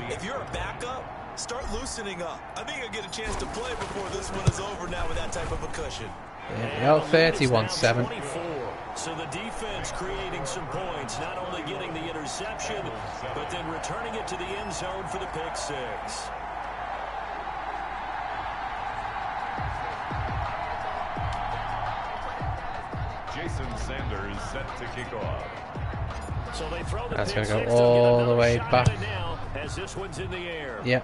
if you're a backup, start loosening up. I think you'll get a chance to play before this one is over now with that type of a cushion. Yeah, 31-7. So the defense creating some points, not only getting the interception, but then returning it to the end zone for the pick six. Jason Sanders set to kick off. So they throw the That's going to go all the way back. As this one's in the air. Yep.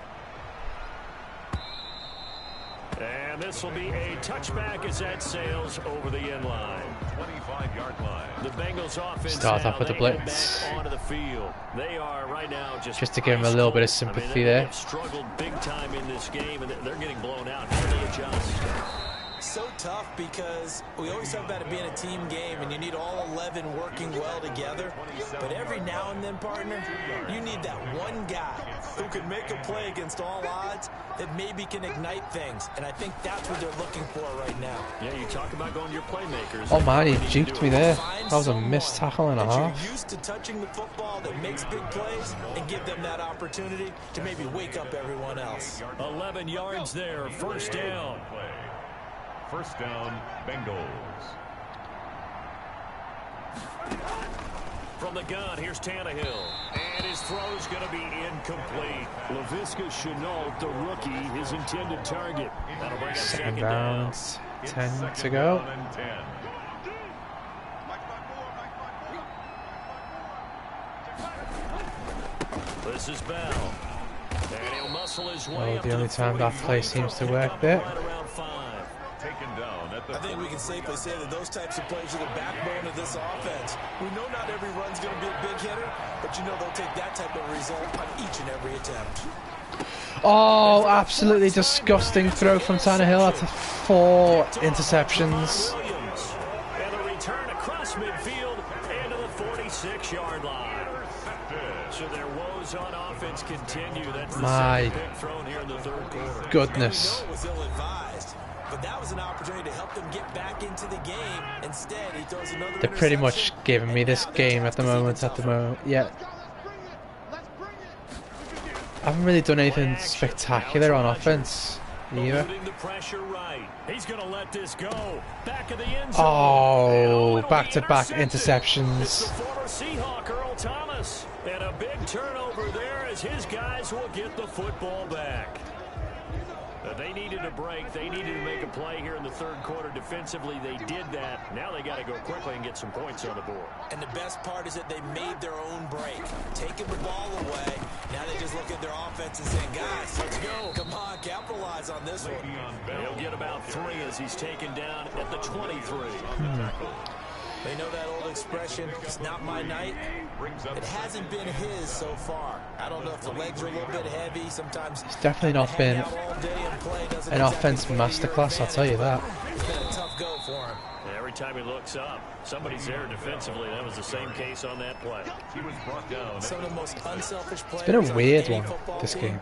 And this will be a touchback as that sails over the end line. 25-yard line. The Bengals offense start off with the blitz. Onto the field. They are right now just to give them a little bit of sympathy there. They've struggled big time in this game, and they're getting blown out. How do they adjust? So tough because we always talk about it being a team game and you need all 11 working well together. But every now and then, partner, you need that one guy who can make a play against all odds that maybe can ignite things. And I think that's what they're looking for right now. Yeah, you talk about going to your playmakers. Oh man, he juked me there. That was a missed tackle and a half. You're used to touching the football that makes big plays and give them that opportunity to maybe wake up everyone else. 11 yards there, first down. First down, Bengals. From the gun, here's Tannehill. And his throw's going to be incomplete. Laviska Chenault, the rookie, his intended target. That'll bring up second down. 10 to go. This is Bell. And he'll muscle his way up The only time that play seems to work there. Taken down at the I think we can safely say that those types of plays are the backbone of this offense. We know not every run's going to be a big hitter, but you know they'll take that type of result on each and every attempt. Oh, absolutely disgusting throw from Tannehill. That's 4 interceptions. And a return across midfield and to the 46-yard line. So their woes on offense continue. That's the pick thrown here in the third quarter. Goodness. Was ill-advised, but that was an opportunity to help them get back into the game. Instead, he throws another. They're pretty much giving me this game at the moment. Yeah. I haven't really done anything spectacular on offense either. He's going to let this go. Back of the end zone. Oh, back-to-back interceptions. The former Seahawk Earl Thomas, and a big turnover there as his guys will get the football back. They needed a break. They needed to make a play here in the third quarter. Defensively, they did that. Now they got to go quickly and get some points on the board. And the best part is that they made their own break, taking the ball away. Now they just look at their offense and saying, guys, let's go. Come on, capitalize on this one. He'll get about 3 as he's taken down at the 23. They know that old expression, it's not my night. It hasn't been his so far. I don't know if the legs are a little bit heavy. Sometimes it's definitely not been an offense masterclass, I'll tell you that. It's been a tough go for him. Every time he looks up, somebody's there defensively. That was the same case on that play. He was brought down. Some of the most unselfish players. It's been a weird one, this game.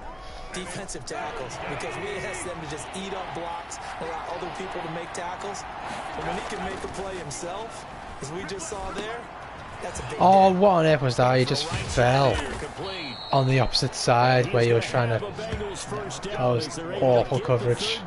Defensive tackles, because we ask them to just eat up blocks, allow other people to make tackles. But when he can make a play himself, as we just saw there, that's a big what on earth was that? He just fell on the opposite side where he was trying to. That was awful coverage.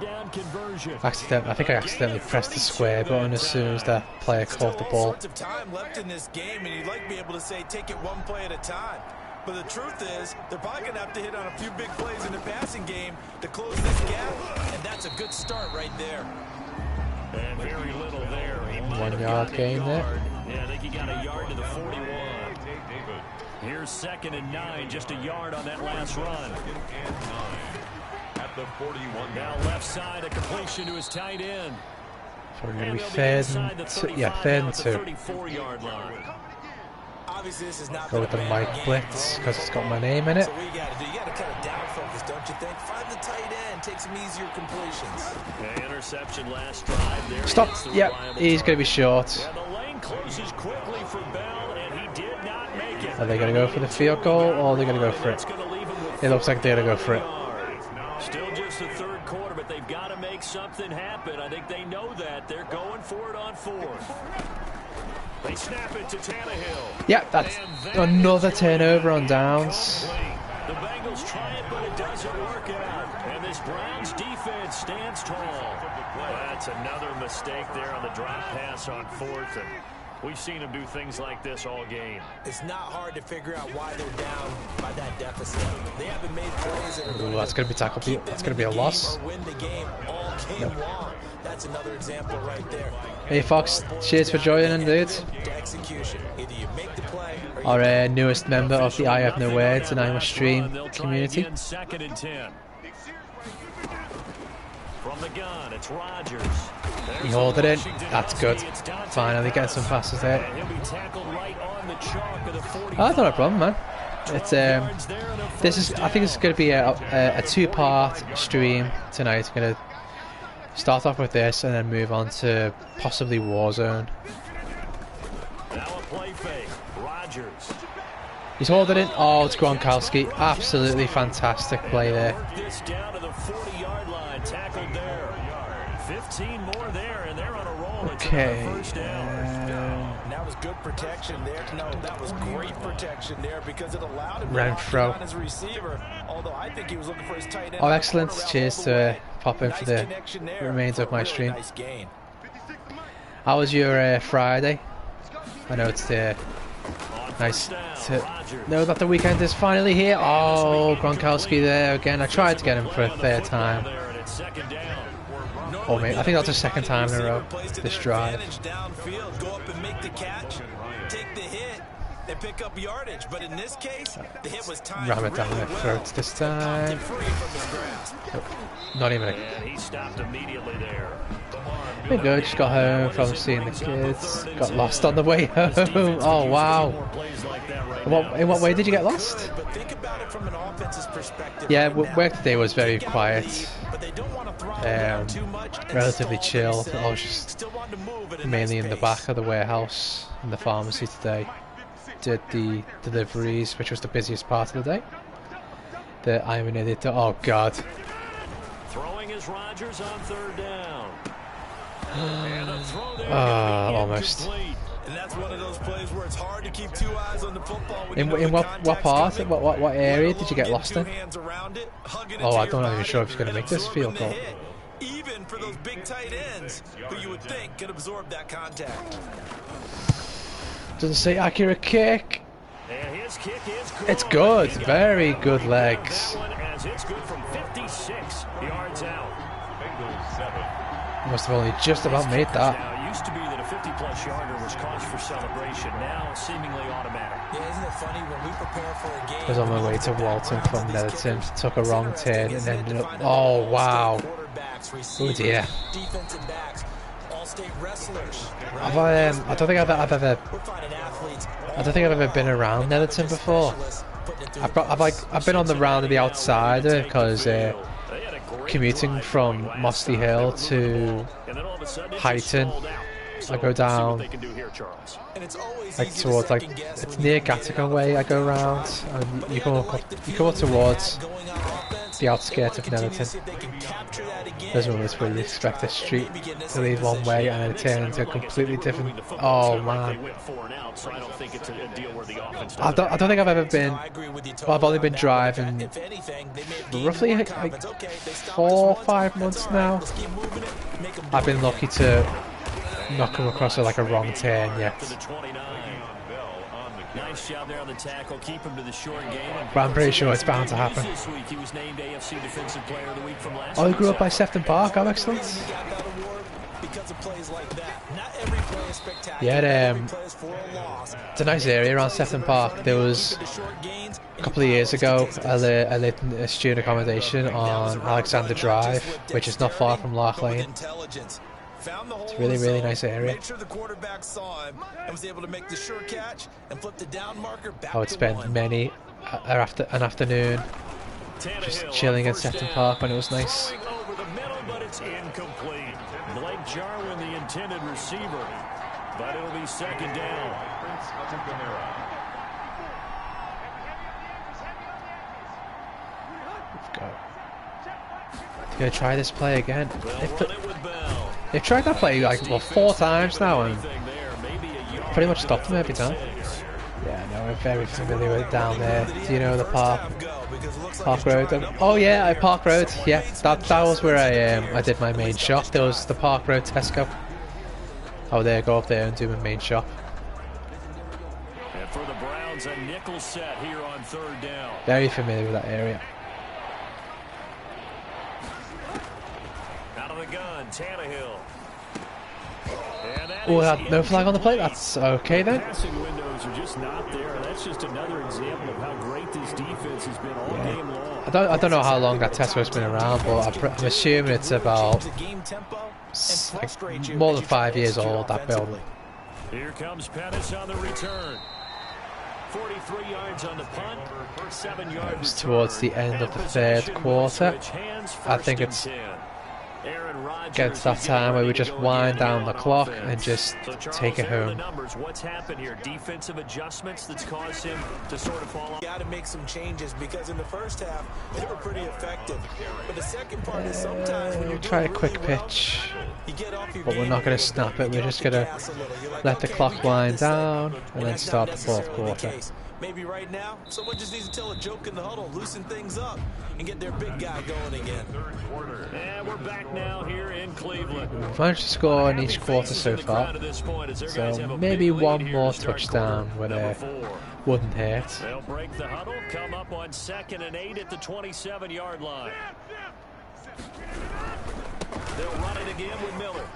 I think I accidentally pressed the square button as soon as the player caught the ball. There's time left in this game, and you'd like to be able to say, take it one play at a time. But the truth is, they're probably going to have to hit on a few big plays in the passing game to close this gap, and that's a good start right there. And very little there. 1 yard gain there. Yeah, I think he got a yard to the 41. Here's 2nd and 9, just a yard on that last run. 2nd and 9 at the 41. Now left side, a completion to his tight end. So we're going to be 3rd and 2. Yeah, 3rd and 2. 34-yard line. Obviously, this is not Go with the Mike Blitz because it's got my name in it. So what you got to do, you got to kind of down focus, don't you think? Find the tight end, take some easier completions. Okay, interception last drive. There Stop. Yep, he's going to be short. Yeah, the lane closes quickly for Bell, and he did not make it. Are they going to go for the field goal or are they going to go for it? It looks like they're going to go for it. Still just the 3rd quarter, but they've got to make something happen. I think they know that. They're going for it on 4th. They snap it to Tannehill. Yep, that's another turnover on downs. The Bengals try it, but it doesn't work out. And this Browns defense stands tall. That's another mistake there on the drop pass on 4th. And we've seen them do things like this all game. It's not hard to figure out why they're down by that deficit. They haven't made plays that are Ooh, that's going to be tackled. That's going to be a loss. or win the game all game long. That's another example right there. Hey Fox, cheers for joining, dude. To execution. Either you make the play or Our newest member of the I Have No Words and I'm a Stream community. 2nd and 10. From the gun, it's Rodgers. He hauled it in. That's good. Finally getting some passes there. He'll be tackled right on the chalk of the 40. Oh, that's not a problem, man. It's this is. I think it's going to be a 2-part stream tonight. I'm going to start off with this and then move on to possibly Warzone. Now a play fake. Rodgers. He's holding it. Oh, it's Gronkowski. Absolutely fantastic play there. This down to the 40-yard line. Tackled there. 15 more there, and they're on a roll. Okay. First down. And that was good protection there. No, that was great protection there because it allowed him Renfro. on his receiver. Although I think he was looking for his tight end. Oh, excellent. Cheers to pop in for the connection there. remainder of my Really stream. nice gain. How was your Friday? I know it's nice to know that the weekend is finally here. Oh, Gronkowski there again. I tried to get him for a 3rd time. Oh, mate, I think that's the 2nd time in a row this drive. Downfield, go up and make the catch, take the hit, and pick up yardage. But in this case, the hit was timed Ram it down really their well. throats this time. Not even a... And he stopped immediately there. Been good, just got home from seeing the kids. Got lost on the way home. Oh, wow. In what way did you get lost? But think about it from an offense's perspective. Yeah, right work now. today was very quiet. But they don't want to throttle down too much, and Relatively so chill. they I was just still want to move at a mainly nice in the pace. back of the warehouse in the pharmacy today. Did the deliveries, which was the busiest part of the day. I'm an idiot. Oh, God. Throwing is Rodgers on 3rd down. Almost. And that's one of those plays where it's hard to keep 2 eyes on the football. When In what part? What area did you get lost in? Oh, I'm not even sure if he's going to make this field goal. Even for those big tight ends, who you would think could absorb that contact. Doesn't say accurate kick. And his kick is good. It's good. He's got Very it good that legs. one as it's good from 56 yards out. Bengals 7. Must have only just about made that. Now, it used to be that a 50-plus yarder was cause for celebration. Now, seemingly automatic. Yeah, isn't it funny when we prepare for a game? I was on my way to Walton from Netherton, took a wrong turn and ended up... Oh, wow. Oh, dear. Defensive backs, all-state wrestlers. I don't think I've ever... I don't think I've ever been around Netherton before. I've been on the round of the outsider because commuting from Mossley Hill to Highton, I go down like towards it's near Gattaca way. I go around and you come up towards the outskirts of Netherton. There's moments where you expect a street to lead one way and then it turns into a completely different. Oh man! I don't think I've ever been. Well, I've only been driving roughly like 4 or 5 months now. I've been lucky to not come across like a wrong turn yet. Nice job there on the tackle. Keep him to the short game. But I'm pretty sure it's bound to happen. This week he was named AFC Defensive Player of the Week from last Oh, you week. grew up by Sefton Park. How excellent. because of plays like that. Not every play is spectacular. Yeah, Every play is for a loss. it's a nice area around Sefton Park. There was a couple of years ago, I lived in a student accommodation on Alexander Drive, which is not far from Lark Lane. It's a really, really nice area. Made sure the quarterback saw him and was able to make the sure catch and flip the down marker back I would to spend one. many an afternoon just chilling in Sefton Park when it was nice. Over the middle, but it's incomplete. Blake Jarwin, the intended receiver, but it'll be second down. Gonna try this play again. They've tried that play like 4 times now and pretty much stopped them every time. Yeah, no, we're very familiar with it down there. Do you know the Park Road? Oh yeah, Park Road. Yeah, that was where I did my main shop. There was the Park Road Tesco. I would go up there and do my main shop. And for the Browns, a nickel set here on third down. Very familiar with that area. Out of the gun, Tannehill. Oh, no flag on the play. That's okay then. Passing windows are just not there. That's just another example of how great this defense has been all game long. I don't know how long that Tesco's been around, but I'm assuming it's about like, more than 5 years old, that building. Here comes Pettis on the return. 43 yards on the punt, 7 yards. Towards the end of the third quarter. I think it's gets that time where we just wind down the clock and just take it home. What's happened here? Defensive adjustments that's caused him to sort of fall off. Got to make some changes because in the first half they were pretty effective, but the second part is sometimes when you try a quick pitch, but we're not going to snap it. We're just going to let the clock wind down and then start the fourth quarter. Maybe right now, someone just needs to tell a joke in the huddle, loosen things up, and get their big guy going again. And we're back now here in Cleveland. We've managed to score in each quarter so far, so maybe one more touchdown wouldn't hurt. They'll break the huddle, come up on 2nd and 8 at the 27-yard line. They'll run it again with Miller.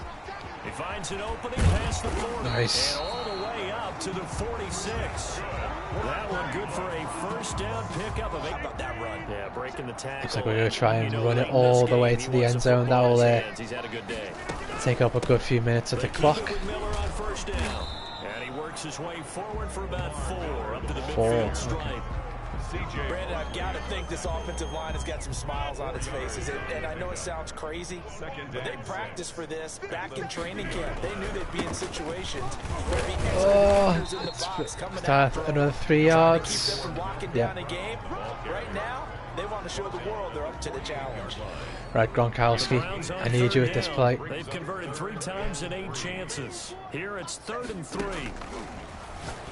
He finds an opening past the 40. Nice. And all the way up to the 46. That one good for a first down pickup of 8. About that run. Yeah, breaking the tackle. Looks like we're going to try and run it all the way to the end zone. That will take up a good few minutes of the clock. Miller on first down. And he works his way forward for about 4 up to the midfield stripe. Brandon, I've got to think this offensive line has got some smiles on its faces. And I know it sounds crazy, but they practiced for this back in training camp. They knew they'd be in situations where the extra in the box coming out. Another 3 yards. Yeah. Right now, they want to show the world they're up to the challenge. Right, Gronkowski, I need you at this play. They've converted 3 times in 8 chances. Here it's 3rd and 3.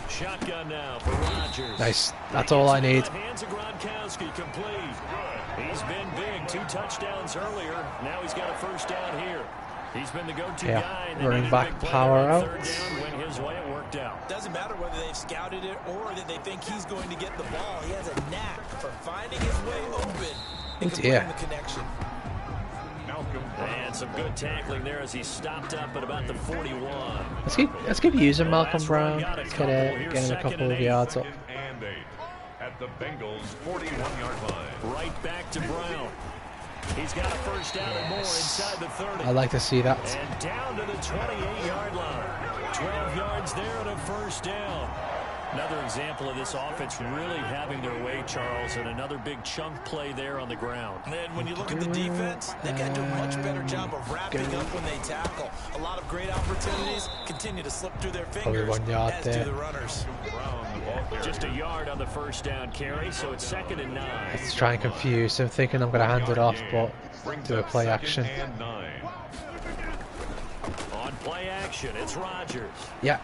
Shotgun now for Rodgers. Nice. That's all I need. Hands of Gronkowski complete. He's been big. 2 touchdowns earlier. Now he's got a first down here. He's been the go-to guy. Running back power out. Went his way. It worked out. Doesn't matter whether they've scouted it or that they think he's going to get the ball. He has a knack for finding his way open and completing the connection. And some good tackling there as he stopped up at about the 41. Let's keep using Malcolm Brown. Let's get him a couple of yards up. At the Bengals 41-yard line. Right back to Brown. He's got a first down and more inside the 30. I like to see that. And down to the 28-yard line. 12 yards there and a first down. Another example of this offense really having their way, Charles, and another big chunk play there on the ground. And when you look at the defense, they've got to do a much better job of wrapping up when they tackle. A lot of great opportunities continue to slip through their fingers, 1 yard as there. do the runners. Just a yard on the first down carry, so it's 2nd and 9. Let's try and confuse him, thinking I'm going to hand it off, but do a play action. On play action, it's Rodgers. Yeah.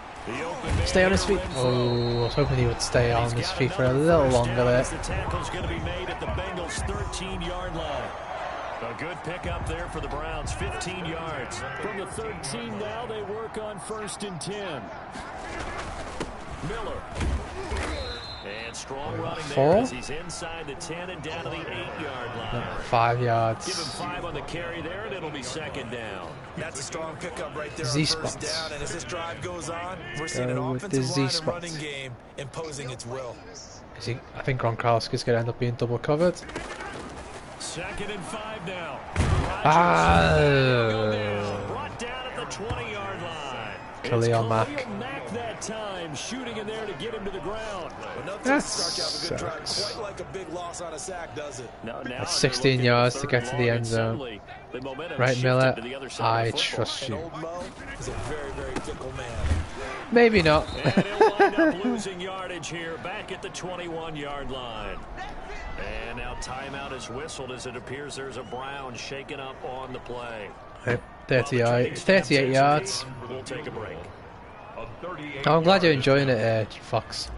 Stay on his feet. Oh, I was hoping he would stay on his feet for a little longer there. The tackle's going to be made at the Bengals' 13-yard line. A good pickup there for the Browns, 15 yards. From the 13 now, they work on 1st and 10. Miller. And strong running there 4? as he's inside the 10 and down to the 8-yard line. 5 yards. Give him 5 on the carry there, and it'll be second down. That's a strong pickup right there Z on spots. first down. And as this drive goes on, we're seeing an Go with the offensive Z line and spots. running game imposing its will. I think Gronkowski's going to end up being double covered. 2nd and 5 now. Brought down at the 20-yard line. Khalil Mack. Mack that time, shooting in there to get him to the ground. But no That start to have a good drive. sucks. Quite like a big loss on a sack, does it? Now That's 16 yards to get to the end zone. Right, Miller, I trust And you. old Mo is a very, very fickle man. Maybe not. And he'll wind up losing yardage here, back at the 21-yard line. And now timeout is whistled as it appears there's a Brown shaken up on the play. 38 yards. We'll take a break. Oh, I'm glad you're enjoying it, Fox.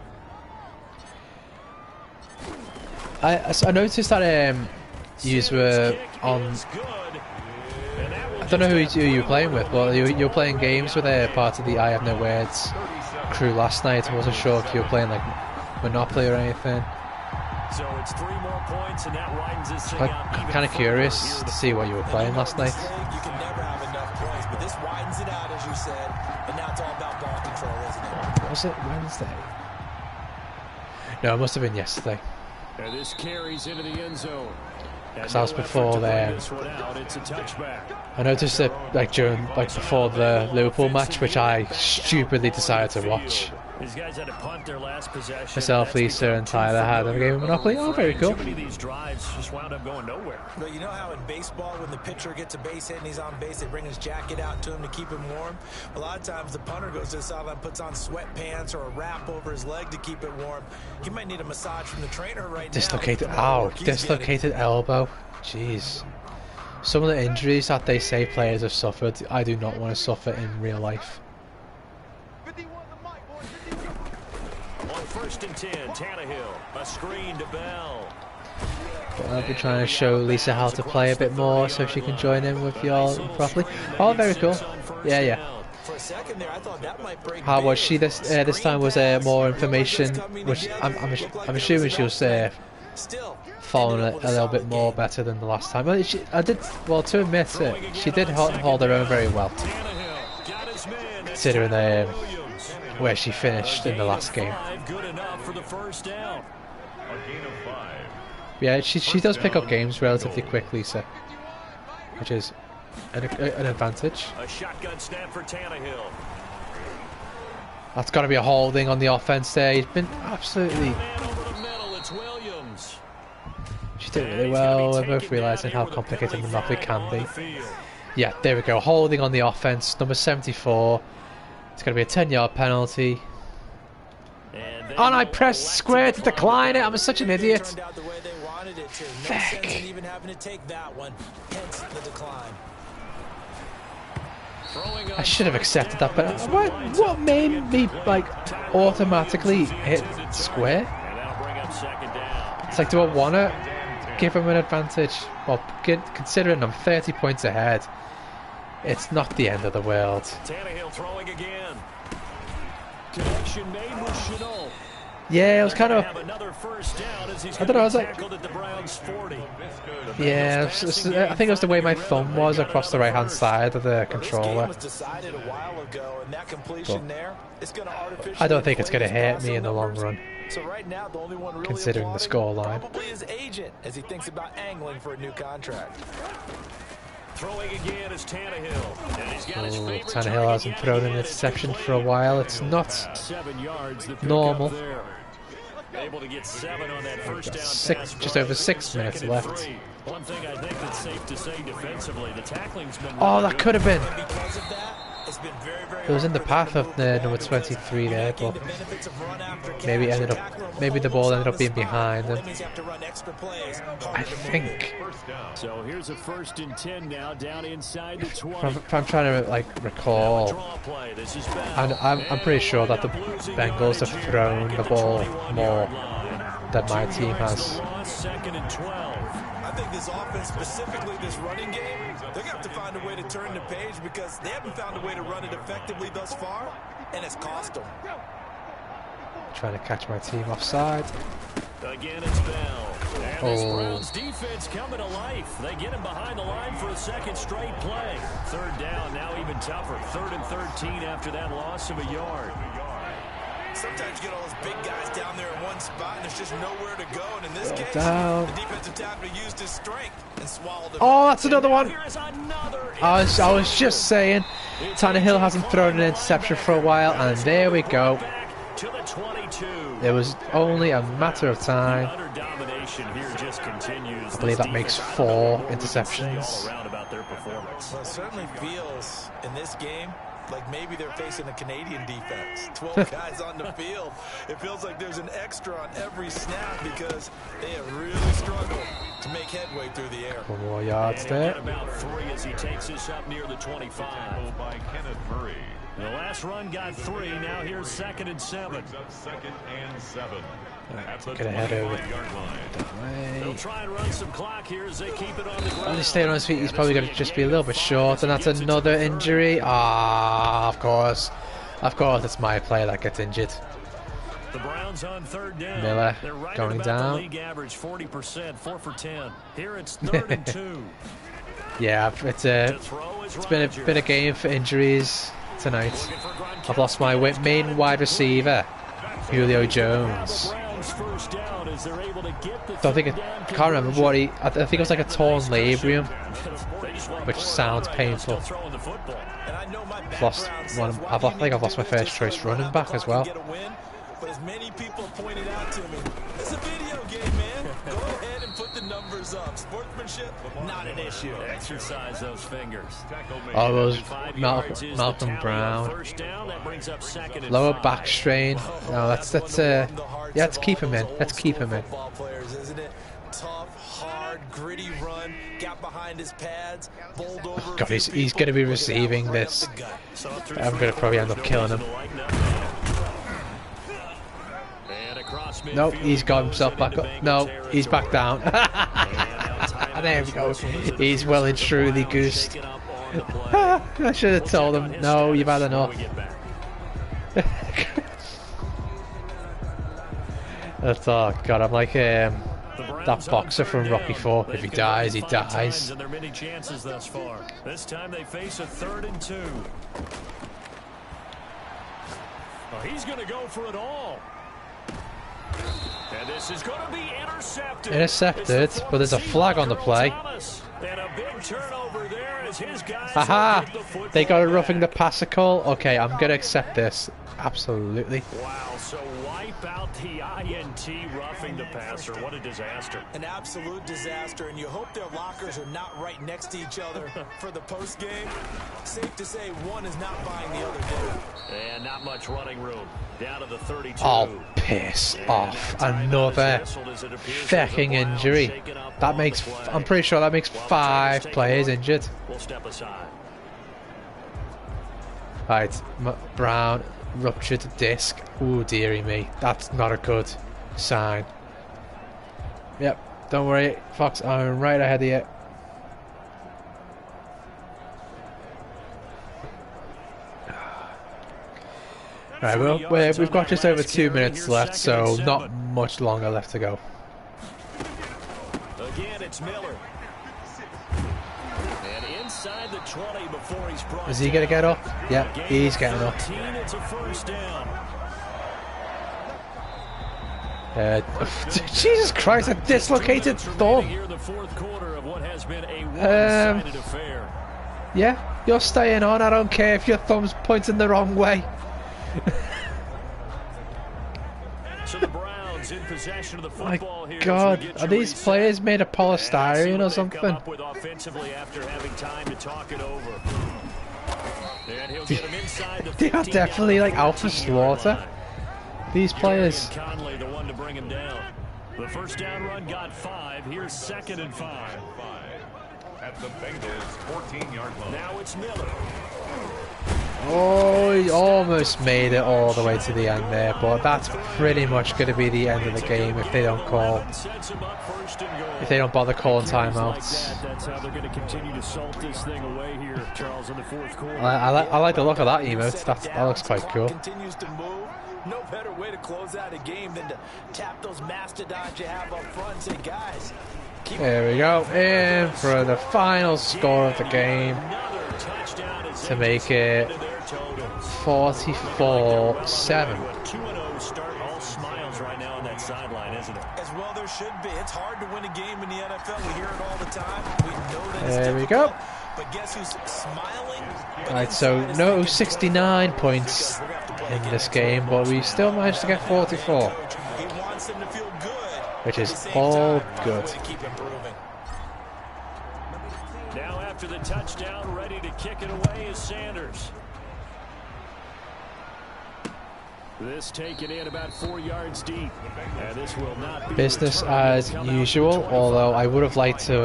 I noticed that you were on. I don't know who you were playing with, but you were playing games with part of the I Have No Words crew last night. I wasn't sure if you were playing like Monopoly or anything. So it's 3 more points, and that widens this thing I'm out. kind of curious to see what you were playing last night. You can never have enough points, but this widens it out, as you said, and now it's all about ball control, isn't it? Was it Wednesday? No, it must have been yesterday. And this carries into the end zone. Because that was before the. It's a touchback. I noticed it before the Liverpool match, which I stupidly decided to watch. These guys had to punt their last possession. Myself, Lisa, and Tyler had a game of Monopoly. Oh, very cool. Too many of these drives just wound up going nowhere. But you know how in baseball, when the pitcher gets a base hit and he's on base, they bring his jacket out to him to keep him warm? A lot of times the punter goes to the sideline, puts on sweatpants or a wrap over his leg to keep it warm. He might need a massage from the trainer right Dislocated. now. Ow, dislocated elbow. Jeez. Some of the injuries that they say players have suffered, I do not want to suffer in real life. On 1st and 10, Tannehill, a screen to Bell. But I'll be trying to show Lisa how to play a bit more so she can join in with y'all properly. Oh, very cool. Yeah. For a second there, I thought that might break. How was she this time? Was more information, which I'm assuming she was following it a little bit more better than the last time. Well, to admit it, she did hold her own very well, considering where she finished in the last game. Yeah, she does pick up games relatively quickly, so which is an advantage. A shotgun snap for Tannehill. That's got to be a holding on the offense there. He's been absolutely. She did really well. We're both realising how complicated Monopoly can be. Yeah, there we go. Holding on the offense, number 74. It's going to be a 10-yard penalty. And I pressed square to decline it. I'm such an idiot. Fuck. I should have accepted that, but what made me automatically hit square? It's like, do I want to give him an advantage? Well, considering I'm 30 points ahead, it's not the end of the world. Tannehill throwing again. Connection made with Chenault. Yeah, it was kind of. I don't know. I was like, yeah, I think it was the way my thumb was across the right-hand side of the controller. But I don't think it's going to hurt me in the long run. So right now, the only one really considering the scoreline. probably his agent as he thinks about angling for a new contract. Throwing again is Tannehill. Tannehill hasn't thrown an interception for a while. It's not normal. Able to get 7 on that first down pass. Just over 6 minutes left. One thing I think that's safe to say defensively, the tackling's been Oh, that could have been. Because of that, it's been very, very It was in the path of the number 23 there, but maybe the ball ended up being behind him. I think. So here's a 1st and 10 now, down inside the 20. I'm trying to recall, and I'm pretty sure that the Bengals have thrown the ball more than my team has. 2nd and 12. I think this offense, specifically this running game, they're going to have to find a way to turn the page because they haven't found a way to run it effectively thus far, and it's cost them. Trying to catch my team offside. Again, it's Bell. And this Oh. Browns defense coming to life. They get him behind the line for a second straight play. Third down, now even tougher. 3rd and 13 after that loss of a yard. Sometimes you get all those big guys down there in one spot, and there's just nowhere to go. And in this case, down. the defensive tackle used his strength and swallowed him. Oh, that's another one. Here is another I was just saying, Tannehill hasn't thrown an interception for a while, and there we go. back to the 22. It was only a matter of time. Utter domination here just continues. I believe that makes 4 interceptions. All around about their performance. Well, it certainly feels in this game like maybe they're facing a Canadian defense. 12 guys on the field. It feels like there's an extra on every snap because they have really struggled to make headway through the air. 4 more yards And he'll there. get about 3 as he takes this up near the 25. By Kenneth Murray. The last run got 3. Now here's 2nd and 7. Brings up 2nd and 7. At the Get ahead over. 25-yard line. They'll try and run some clock here as they keep it on the ground. Only staying on his feet, he's probably going to just be a little bit short, and that's another injury. Ah, of course. Of course, it's my player that gets injured. The Browns on 3rd down. Miller They're right going about down. the league average, 40%, 4 for 10. Here it's 3rd and 2. Yeah, it's been a game for injuries tonight. I've lost my main wide receiver, Julio Jones. Don't think can't remember what I think it was like a torn labrum, which sounds painful. I think I've lost my first choice running back as well. But as many people pointed out to me, it's a video game, man. Go ahead and put the numbers up. Sportsmanship, not an issue. Exercise those fingers. Oh, it was Malcolm Brown. First down, that brings up 2nd and Lower 5. back strain. No, yeah, let's keep him in. Let's keep him in. Football players, isn't it? Tough, hard, gritty run. Got behind his pads, bowled over. God, he's going to be receiving this. I'm going to probably end up killing him. Nope, he's got himself back up. No, he's back down. There we go. He's well and truly goosed. I should have told him, no, you've had enough. That's, oh god, I'm like that boxer from Rocky IV. If he dies, he dies. And there are many chances thus far. This time they face a 3rd and 2. Well, he's going to go for it all. And this is going to be intercepted. Intercepted, but there's a flag on the play. And a big turnover there as his guys Haha! get the football They got a back. roughing the passer call. Okay, I'm gonna accept this. Absolutely. Wow, so wipe out the INT roughing the passer. What a disaster. An absolute disaster, and you hope their lockers are not right next to each other for the post game. Safe to say one is not buying the other dinner. And not much running room. Down to the 32. Oh, piss off. Another fucking injury. That makes, I'm pretty sure that makes 5 players injured. We'll step aside. Right, Brown, ruptured disc. Ooh, dearie me. That's not a good sign. Yep, don't worry, Fox, I'm right ahead of you. Right, well, we've got just over 2 minutes left, so not much longer left to go. Again, it's Miller. And inside the 20 before he's brought Is he going to get up? Yeah, he's getting up. 13, it's a first down. Jesus Christ, a dislocated thumb. Here the fourth quarter of what has been a one-sided affair. Yeah, you're staying on. I don't care if your thumb's pointing the wrong way. So the Browns in possession of the My football here. God, are these players made of polystyrene or something? With offensively after having time to talk it over. And he'll get him inside the They are definitely like Alpha Slaughter. These players. Conley, the one to bring him down. The first down run got 5. Here's 2nd and 5. At the Bengals 14-yard line. Now it's Miller. Oh, he almost made it all the way to the end there, but that's pretty much going to be the end of the game if they don't if they don't bother calling timeouts. That's how they're going to continue to salt this thing away here, Charles, in the fourth quarter. I like the look of that emote. That looks quite cool. Continues to move. No better way to close out a game than to tap those mastodons you have up front and say, guys, there we go. In for the final score of the game to make it 44-7. 2-0 start, all smiles right now on that sideline, isn't it? As well there should be. It's hard to win a game in the NFL. We hear it all the time. We know that it's There we difficult, go. but guess who's smiling? Right, so no 69 points in this game, but we still managed to get 44, He wants them to feel good, which at is the same all time, find a good. way to keep improving. Now after the touchdown, ready to kick it away is Sanders. This taken in about 4 yards deep. And this will not be Business returned. as It'll come out usual, for 25. although I would have liked to Now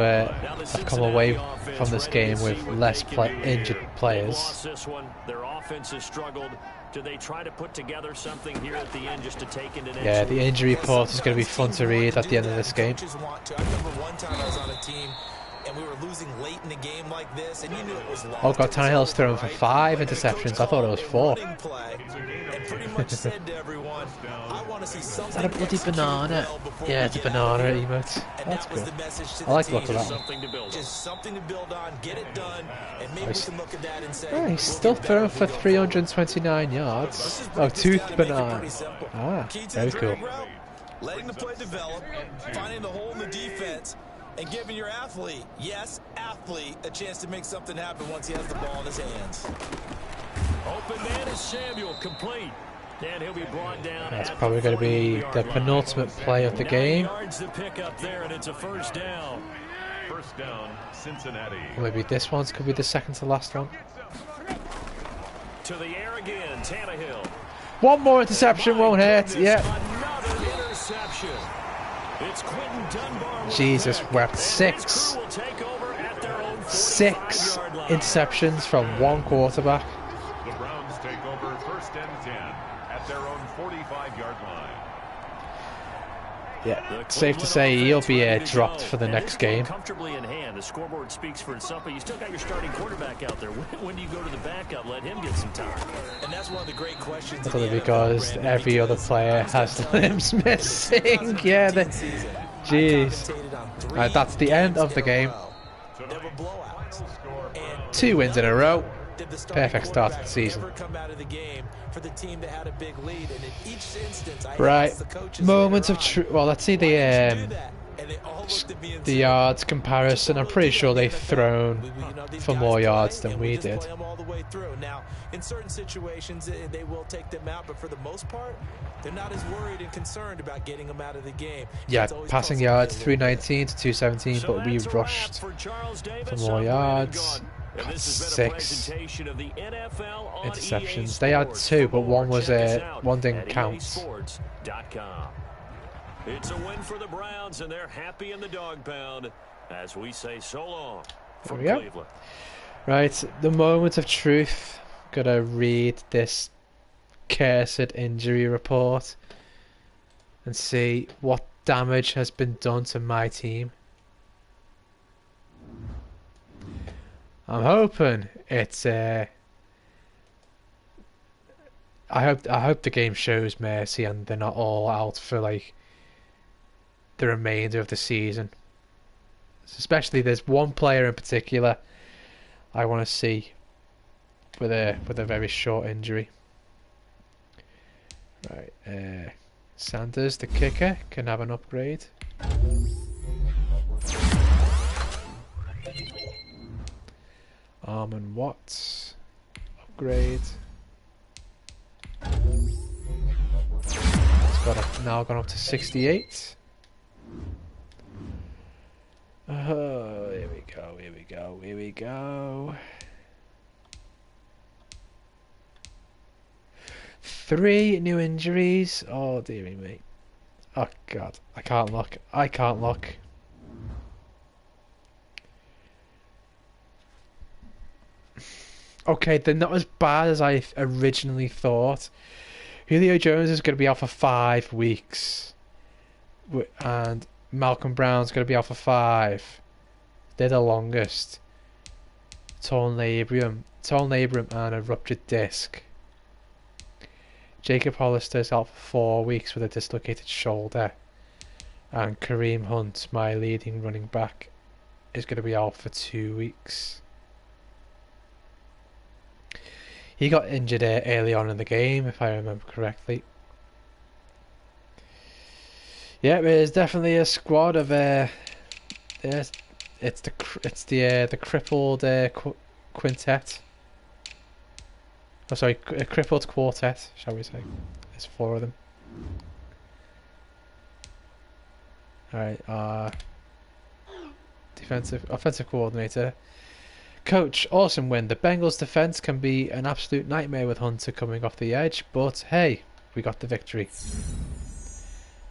the have come away Cincinnati from this offense game ready to with see what less they can do injured here. They've players. lost this one. Their offense has struggled. Do they try to put together something here at the end just to take into next Yeah, the week? injury report is going to be fun to read at the end of this game. Coaches want to. I remember one time I was on a team and we were losing late in a game like this, and you knew it was lost. Oh god, It was Tannehill's over, thrown for right? 5 But the coach interceptions. I thought it was 4. called a running play and pretty much said to everyone, I want to see something Is that a bloody executed banana? well before Yeah, we it's a get out banana of here. emote. And That's that was cool. the message to I the like the team. look of that one. Something to build on. Just something to build on, get it done, and maybe we can look at that and say, Oh, he's we'll still get better throwing as we for go forward. 329 Let's yards. just Oh, break this tooth down and make it banana. pretty simple. Ah, Key to very the cool. drag route, letting the play develop, finding the hole in the defense, and giving your athlete, yes, athlete, a chance to make something happen once he has the ball in his hands. Open man is Samuel, complete. And he'll be brought down. That's at probably going to be 48-yard the line. penultimate play of the 9 game. yards to pick up there, and it's a first down. First down, Cincinnati. Or maybe this one could be the second to last one. To the air again, Tannehill. One more interception won't hurt. Goodness, Yeah. another interception. It's Quentin Dunbar with Jesus the pick. wept. And 6 his crew will take over at their own 6 45-yard line. interceptions from one quarterback. The Browns take over first and 10 at their own 45-yard line. Yeah, The safe to Cleveland say he'll offense be ready to dropped go. for the And next this game game. comfortably in hand. The scoreboard speaks for itself, but you still got your starting quarterback out there. When do you go to the backup? Let him get some time. And that's one of the great questions. That's in only the because NFL, Brandon, every other because player he's got has to tell you, limbs missing. Yeah, 2015 season, I jeez. commentated on 3 Right, that's the end of the games in a game. row. There were blowouts. And 2 wins in a row. did the starting Perfect start to the quarterback season. ever come out of the game for the team that had a big lead? And in each instance, I Right, asked the coaches moments later of on, truth. Well, let's see "Why did you do the that?" And they all looked at me and the said, yards comparison. I'm pretty sure they've thrown these for guys more play, yards than and we just did. play them all the way through. Now, in certain situations, they will take them out, but for the most part, they're not as worried and concerned about getting them out of the game. Yeah, It's always passing costing me yards a little bit. 319 to 217, So but we that's a wrap rushed for Charles Davis. for more I'm Brandon yards. Gaudin. And this has been a 6 presentation of the NFL on interceptions. EA They had Sports. 2, For but more, one was check us out one didn't at count. EASports.com. It's a win for the Browns, and they're happy in the dog pound as we say so long from There we go. Cleveland. Right, the moment of truth. Gotta read this cursed injury report and see what damage has been done to my team. I'm hoping it's I hope the game shows mercy and they're not all out for like the remainder of the season. Especially there's one player in particular I want to see with a very short injury. Right, Sanders, the kicker, can have an upgrade. Armon Watts, upgrade. It's now gone up to 68. Oh, here we go, here we go, here we go. 3 new injuries. Oh, dearie me. Oh, God. I can't look. I can't look. Okay, they're not as bad as I originally thought. Julio Jones is going to be out for 5 weeks. And Malcolm Brown's going to be out for 5. They're the longest. Torn labrum and a ruptured disc. Jacob Hollister's out for 4 weeks with a dislocated shoulder. And Kareem Hunt, my leading running back, is going to be out for 2 weeks. He got injured early on in the game, if I remember correctly. Yeah, there's definitely a squad of it's the crippled quintet. Oh, sorry, a crippled quartet, shall we say? There's 4 of them. All right, offensive coordinator. Coach, awesome win. The Bengals defense can be an absolute nightmare with Hunter coming off the edge, but hey, we got the victory.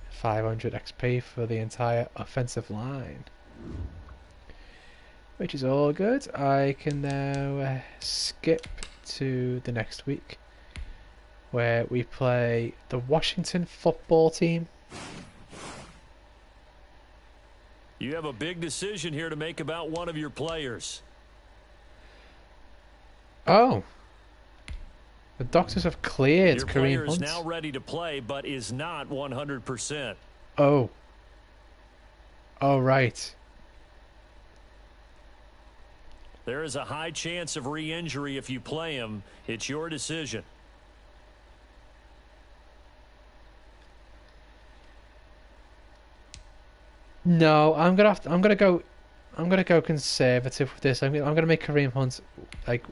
500 XP for the entire offensive line, which is all good. I can now skip to the next week, where we play the Washington football team. You have a big decision here to make about one of your players. Oh, the doctors have cleared your Kareem player Hunt. Is now ready to play, but is not 100%. Oh. Oh, right. There is a high chance of re-injury if you play him. It's your decision. No, I'm gonna go conservative with this. I'm gonna make Kareem Hunt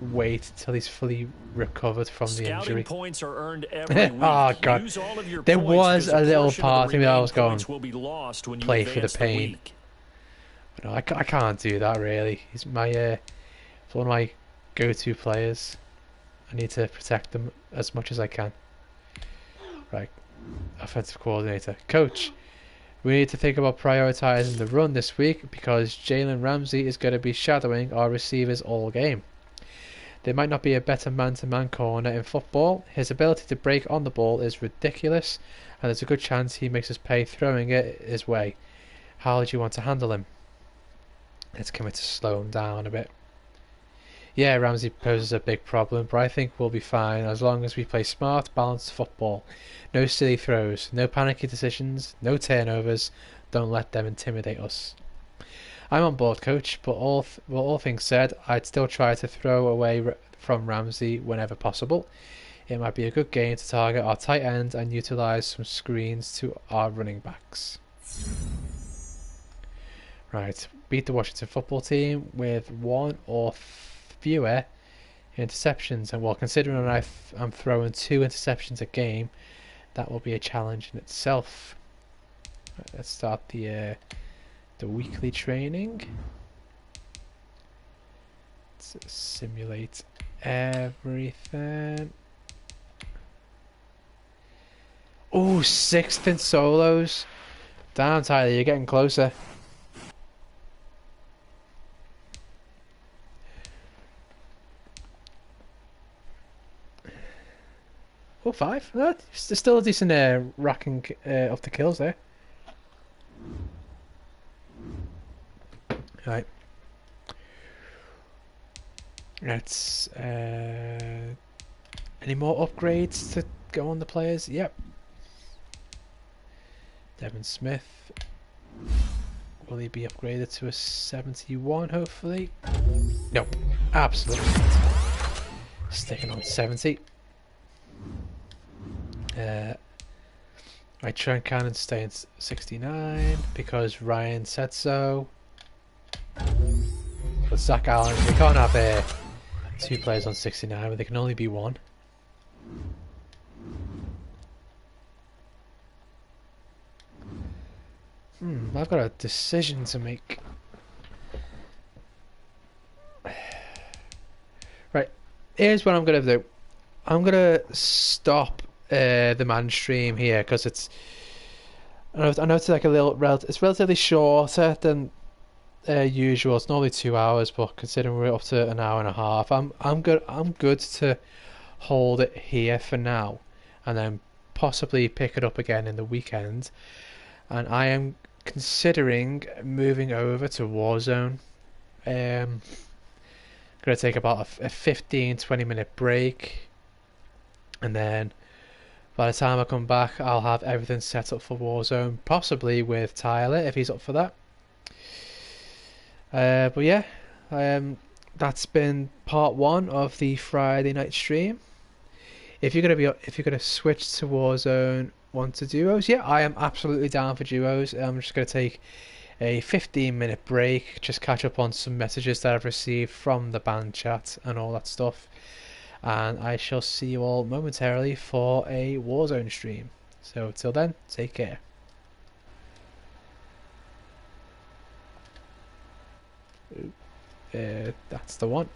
wait till he's fully recovered from the injury. Scouting points are earned every week. Oh god, Use all of your there points was because a little portion of part the of me that I was remaining going points will be lost when you play for the advance pain. week. But no, I can't do that really. He's my it's one of my go-to players. I need to protect them as much as I can. Right, offensive coordinator, coach. We need to think about prioritising the run this week because Jalen Ramsey is going to be shadowing our receivers all game. There might not be a better man-to-man corner in football. His ability to break on the ball is ridiculous, and there's a good chance he makes us pay throwing it his way. How do you want to handle him? Let's commit to slow him down a bit. Yeah, Ramsey poses a big problem, but I think we'll be fine as long as we play smart, balanced football. No silly throws, no panicky decisions, no turnovers. Don't let them intimidate us. I'm on board, coach, but all things said, I'd still try to throw away from Ramsey whenever possible. It might be a good game to target our tight end and utilise some screens to our running backs. Right, beat the Washington football team with 1 or fewer interceptions, and while considering I'm throwing 2 interceptions a game, that will be a challenge in itself. Right, let's start the weekly training. Let's simulate everything. Oh, 6th in solos. Damn, Tyler, you're getting closer. Oh, 5. No, there's still a decent racking of the kills there. Right. Let's any more upgrades to go on the players? Yep. Devin Smith. Will he be upgraded to a 71 hopefully? Nope. Absolutely not. Sticking on 70. Right, Trent Cannon staying 69 because Ryan said so. But Zach Allen, we can't have 2 players on 69, but there can only be 1. I've got a decision to make. Right, here's what I'm gonna do. I'm gonna stop the Madden stream here because it's. I know it's like it's relatively shorter than usual. It's normally 2 hours, but considering we're up to an hour and a half, I'm good to hold it here for now, and then possibly pick it up again in the weekend. And I am considering moving over to Warzone. Going to take about a 15-20 minute break, and then By the time I come back, I'll have everything set up for Warzone, possibly with Tyler if he's up for that. But yeah, that's been part one of the Friday night stream. If you're gonna switch to Warzone, want to duos? Yeah, I am absolutely down for duos. I'm just gonna take a 15-minute break, just catch up on some messages that I've received from the band chat and all that stuff. And I shall see you all momentarily for a Warzone stream. So till then, take care. That's the one.